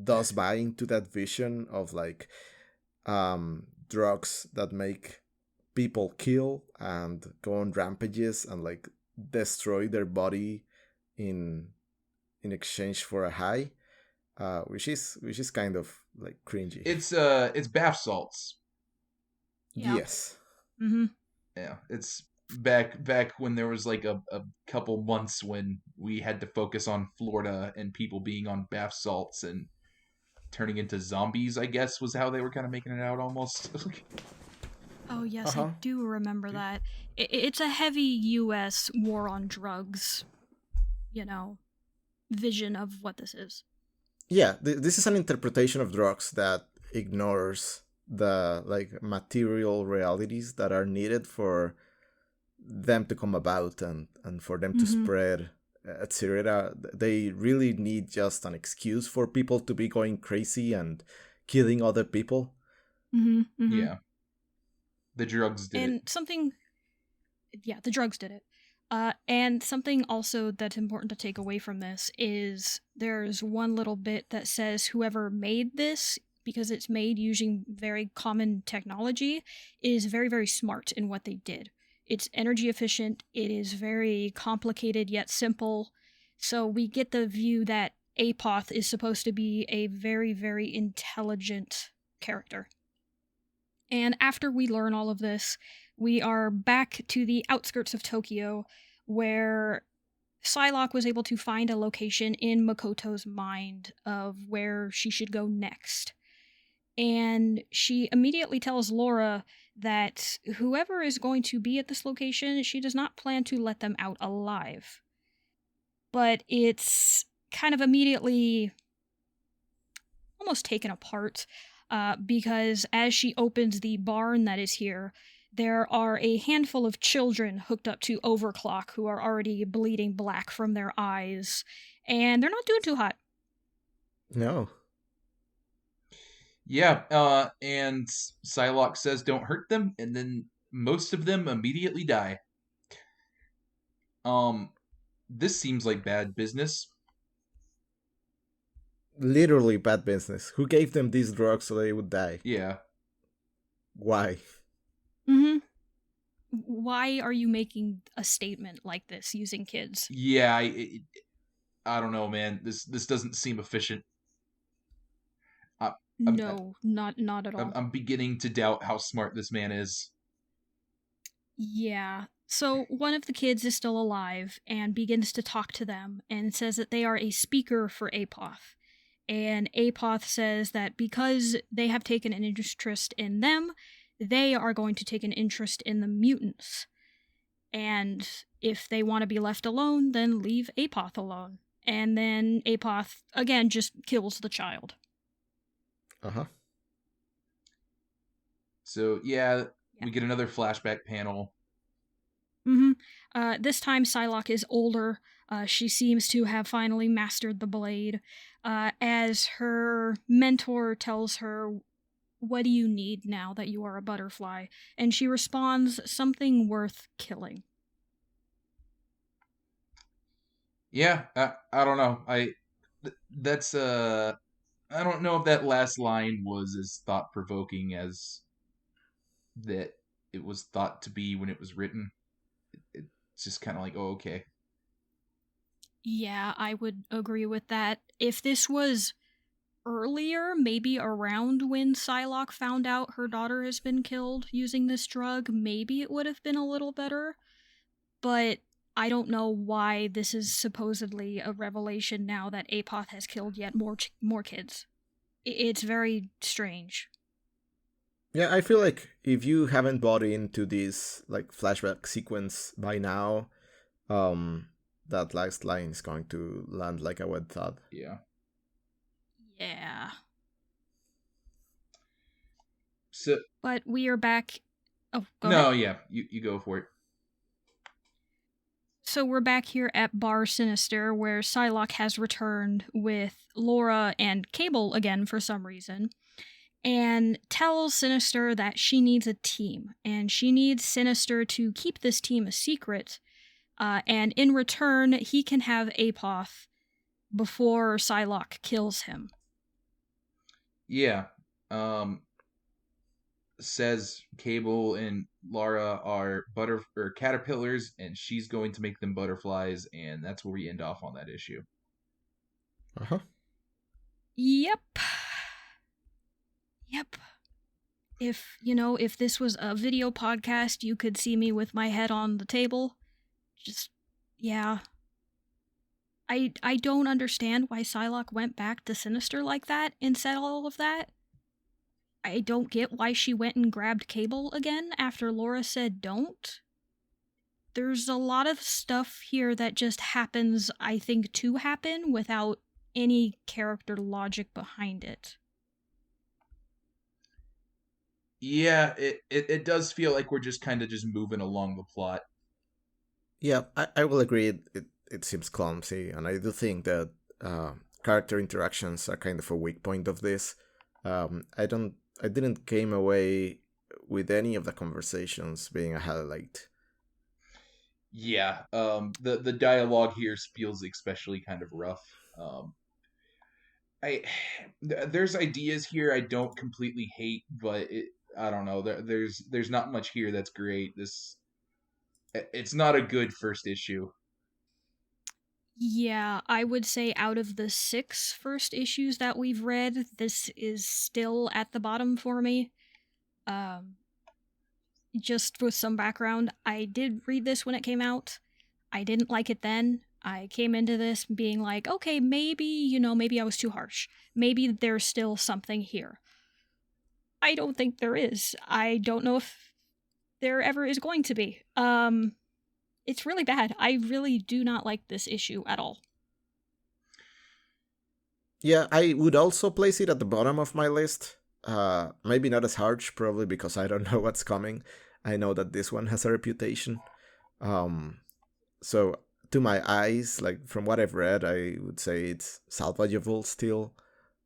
does buy into that vision of like drugs that make people kill and go on rampages and like destroy their body in exchange for a high, which is kind of like cringy. It's bath salts. Yeah. Yes. Mm-hmm. Yeah, it's back when there was like a couple months when we had to focus on Florida and people being on bath salts and turning into zombies, I guess was how they were kind of making it out almost. Oh, yes, I Uh-huh. do remember that. It's a heavy U.S. war on drugs, vision of what this is. Yeah, this is an interpretation of drugs that ignores the like material realities that are needed for them to come about and for them to spread, etc. They really need just an excuse for people to be going crazy and killing other people. Yeah. The drugs did and it. the drugs did it. And something also that's important to take away from this is there's one little bit that says whoever made this, because it's made using very common technology, is very, very smart in what they did. It's energy efficient, it is very complicated yet simple, so we get the view that Apoth is supposed to be a very, very intelligent character. And after we learn all of this, we are back to the outskirts of Tokyo, where Psylocke was able to find a location in Makoto's mind of where she should go next. And she immediately tells Laura that whoever is going to be at this location, she does not plan to let them out alive. But it's kind of immediately almost taken apart, because as she opens the barn that is here, there are a handful of children hooked up to overclock who are already bleeding black from their eyes, and they're not doing too hot. No. Yeah, and Psylocke says don't hurt them, and then most of them immediately die. This seems like bad business. Literally bad business. Who gave them these drugs so they would die? Yeah. Why? Why are you making a statement like this using kids? Yeah, I don't know, man. This doesn't seem efficient. No, not at all. I'm beginning to doubt how smart this man is. Yeah. So one of the kids is still alive and begins to talk to them and says that they are a speaker for Apoth. And Apoth says that because they have taken an interest in them, they are going to take an interest in the mutants. And if they want to be left alone, then leave Apoth alone. And then Apoth, again, just kills the child. So, yeah, we get another flashback panel. This time Psylocke is older. She seems to have finally mastered the blade. As her mentor tells her, "What do you need now that you are a butterfly?" And she responds, "Something worth killing." Yeah, I don't know. That's I don't know if that last line was as thought-provoking as that it was thought to be when it was written. It's just kind of like, oh, okay. Yeah, I would agree with that. If this was earlier, maybe around when Psylocke found out her daughter has been killed using this drug, maybe it would have been a little better. But I don't know why this is supposedly a revelation now that Apoth has killed yet more kids. It's very strange. Yeah, I feel like if you haven't bought into this like flashback sequence by now, that last line is going to land like a wet thud. Yeah. Yeah. So, but we are back. Oh, go no, ahead. yeah, you go for it. So we're back here at Bar Sinister, where Psylocke has returned with Laura and Cable again for some reason, and tells Sinister that she needs a team, and she needs Sinister to keep this team a secret, and in return, he can have Apoth before Psylocke kills him. Yeah. Says Cable and Laura are caterpillars, and she's going to make them butterflies, and that's where we end off on that issue. Yep. If this was a video podcast, you could see me with my head on the table. Just, yeah. I don't understand why Psylocke went back to Sinister like that and said all of that. I don't get why she went and grabbed Cable again after Laura said don't. There's a lot of stuff here that just happens, I think, to happen without any character logic behind it. Yeah, it does feel like we're just kind of just moving along the plot. Yeah, I will agree. It seems clumsy, and I do think that character interactions are kind of a weak point of this. I didn't came away with any of the conversations being a highlight. Yeah, the dialogue here feels especially kind of rough. I there's ideas here I don't completely hate, but I don't know. There's not much here that's great. It's not a good first issue. Yeah, I would say out of the 6 first issues that we've read, this is still at the bottom for me. Um, just with some background, I did read this when it came out. I didn't like it then. I came into this being like, okay, maybe I was too harsh. Maybe there's still something here. I don't think there is. I don't know if there ever is going to be. It's really bad. I really do not like this issue at all. Yeah, I would also place it at the bottom of my list. Maybe not as harsh, probably because I don't know what's coming. I know that this one has a reputation. So to my eyes, like from what I've read, I would say it's salvageable still.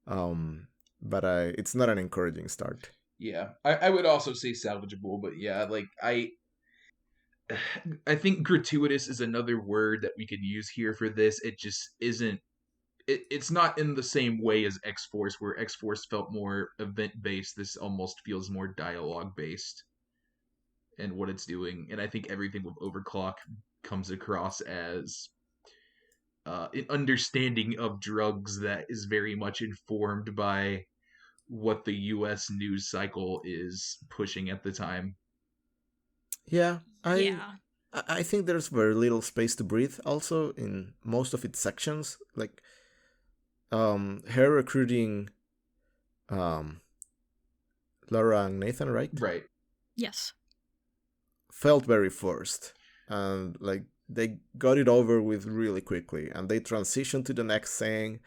But it's not an encouraging start. Yeah, I would also say salvageable, but yeah, like I think gratuitous is another word that we could use here for this. It just isn't. It's not in the same way as X Force, where X Force felt more event based. This almost feels more dialogue based in what it's doing, and I think everything with Overclock comes across as an understanding of drugs that is very much informed by what the U.S. news cycle is pushing at the time. Yeah, Yeah. I think there's very little space to breathe also in most of its sections. Like her recruiting um Laura and Nathan, right? Right. Yes. Felt very forced. And like they got it over with really quickly and they transition to the next thing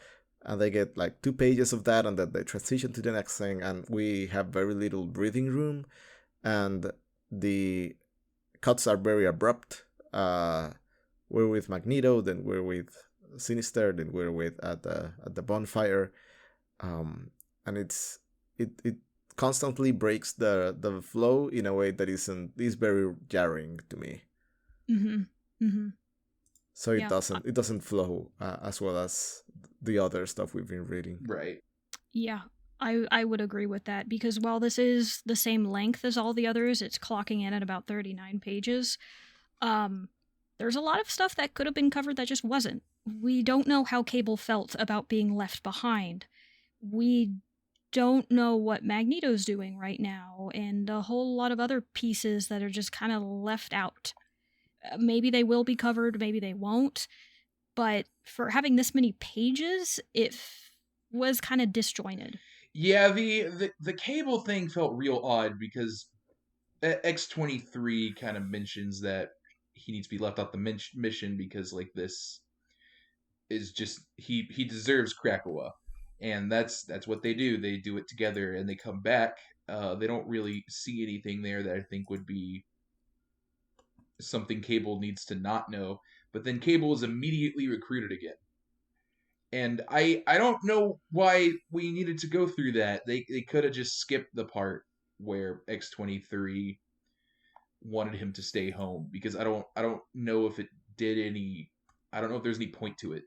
and they get like 2 pages of that and then they transition to the next thing and we have very little breathing room and the cuts are very abrupt. We're with Magneto, then we're with Sinister, then we're with at the bonfire, and it constantly breaks the flow in a way that is very jarring to me. So Yeah. it doesn't flow as well as the other stuff we've been reading. Right. Yeah. I would agree with that because while this is the same length as all the others, it's clocking in at about 39 pages. There's a lot of stuff that could have been covered that just wasn't. We don't know how Cable felt about being left behind. We don't know what Magneto's doing right now, and a whole lot of other pieces that are just kind of left out. Maybe they will be covered, maybe they won't. But for having this many pages, it was kind of disjointed. Yeah, the Cable thing felt real odd because X-23 kind of mentions that he needs to be left off the mission because like this is just he deserves Krakoa, and that's what they do. They do it together, and they come back. They don't really see anything there that I think would be something Cable needs to not know. But then Cable is immediately recruited again. And I don't know why we needed to go through that. They could have just skipped the part where X-23 wanted him to stay home because I don't know if it did any I don't know if there's any point to it.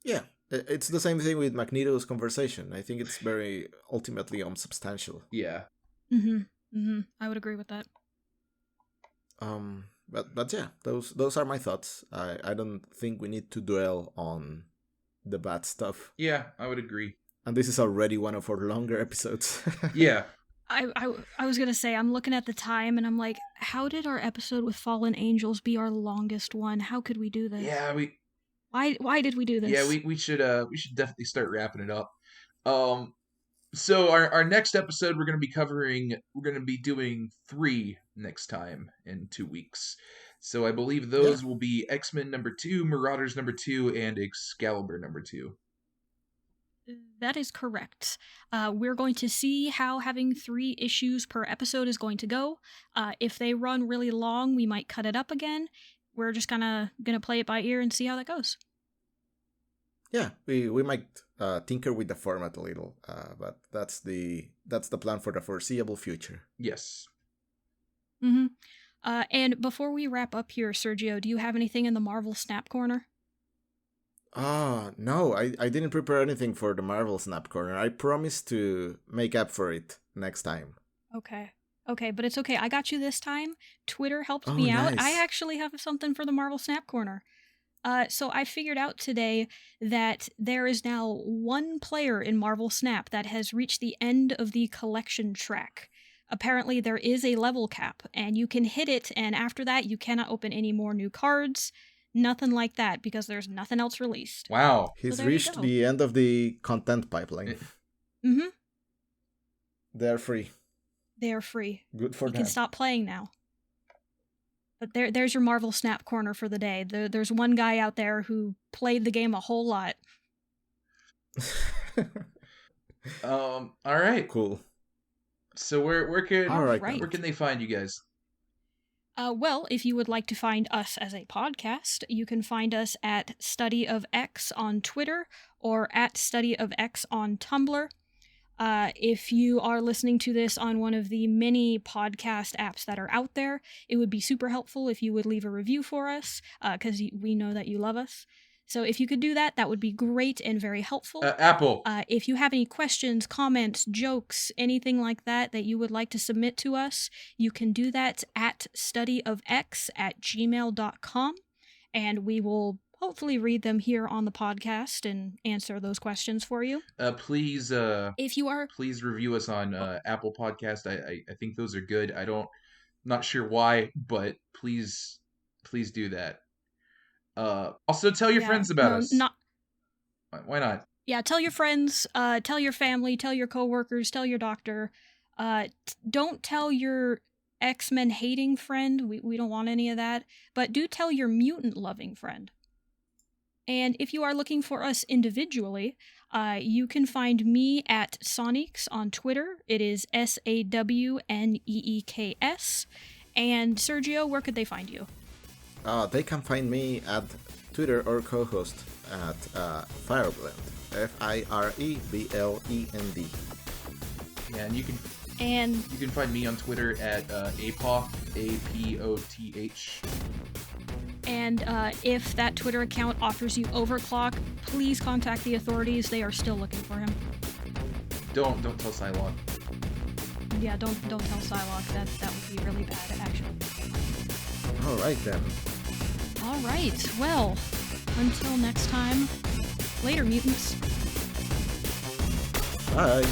Yeah, it's the same thing with Magneto's conversation. I think it's very ultimately unsubstantial. Yeah. I would agree with that. But yeah, those are my thoughts. I don't think we need to dwell on the bad stuff. Yeah, I would agree. And this is already one of our longer episodes. Yeah. I was gonna say, I'm looking at the time and I'm like, how did our episode with Fallen Angels be our longest one? How could we do this? Yeah, Why did we do this? Yeah, we should definitely start wrapping it up. So our next episode we're gonna be doing 3 next time in 2 weeks. So I believe those will be X-Men number 2, Marauders number 2, and Excalibur number 2. That is correct. We're going to see how having 3 issues per episode is going to go. If they run really long, we might cut it up again. We're just gonna play it by ear and see how that goes. Yeah, we might tinker with the format a little, but that's the plan for the foreseeable future. Yes. Mm-hmm. And before we wrap up here, Sergio, do you have anything in the Marvel Snap Corner? No, I didn't prepare anything for the Marvel Snap Corner. I promise to make up for it next time. Okay, but it's okay. I got you this time. Twitter helped me out. Nice. I actually have something for the Marvel Snap Corner. So I figured out today that there is now 1 player in Marvel Snap that has reached the end of the collection track. Apparently there is a level cap, and you can hit it, and after that you cannot open any more new cards. Nothing like that, because there's nothing else released. Wow. He's reached the end of the content pipeline. Mm-hmm. They're free. They are free. Good for You them. can stop playing now. But there's your Marvel Snap Corner for the day. There's one guy out there who played the game a whole lot. All right. Cool. So where can they find you guys? Well, if you would like to find us as a podcast, you can find us at Study of X on Twitter or at Study of X on Tumblr. If you are listening to this on one of the many podcast apps that are out there, it would be super helpful if you would leave a review for us, because we know that you love us. So if you could do that, that would be great and very helpful. Apple. If you have any questions, comments, jokes, anything like that you would like to submit to us, you can do that at studyofx@gmail.com, and we will hopefully read them here on the podcast and answer those questions for you. Please, if you are, please review us on Apple Podcast. I think those are good. Not sure why, but please do that. Also tell your friends about us. Why not? Yeah, tell your friends, tell your family, tell your coworkers, tell your doctor. Don't tell your X-Men hating friend. We don't want any of that. But do tell your mutant loving friend. And if you are looking for us individually, you can find me at Sonics on Twitter. It is SAWNEEKS. And Sergio, where could they find you? They can find me at Twitter or co-host at Fireblend, FIREBLEND. Yeah, and you can find me on Twitter at APOTH, APOTH. And if that Twitter account offers you overclock, please contact the authorities. They are still looking for him. Don't tell Psylocke. Yeah, don't tell Psylocke. That would be really bad, actually. All right, then. All right. Well, until next time, later, mutants. Bye.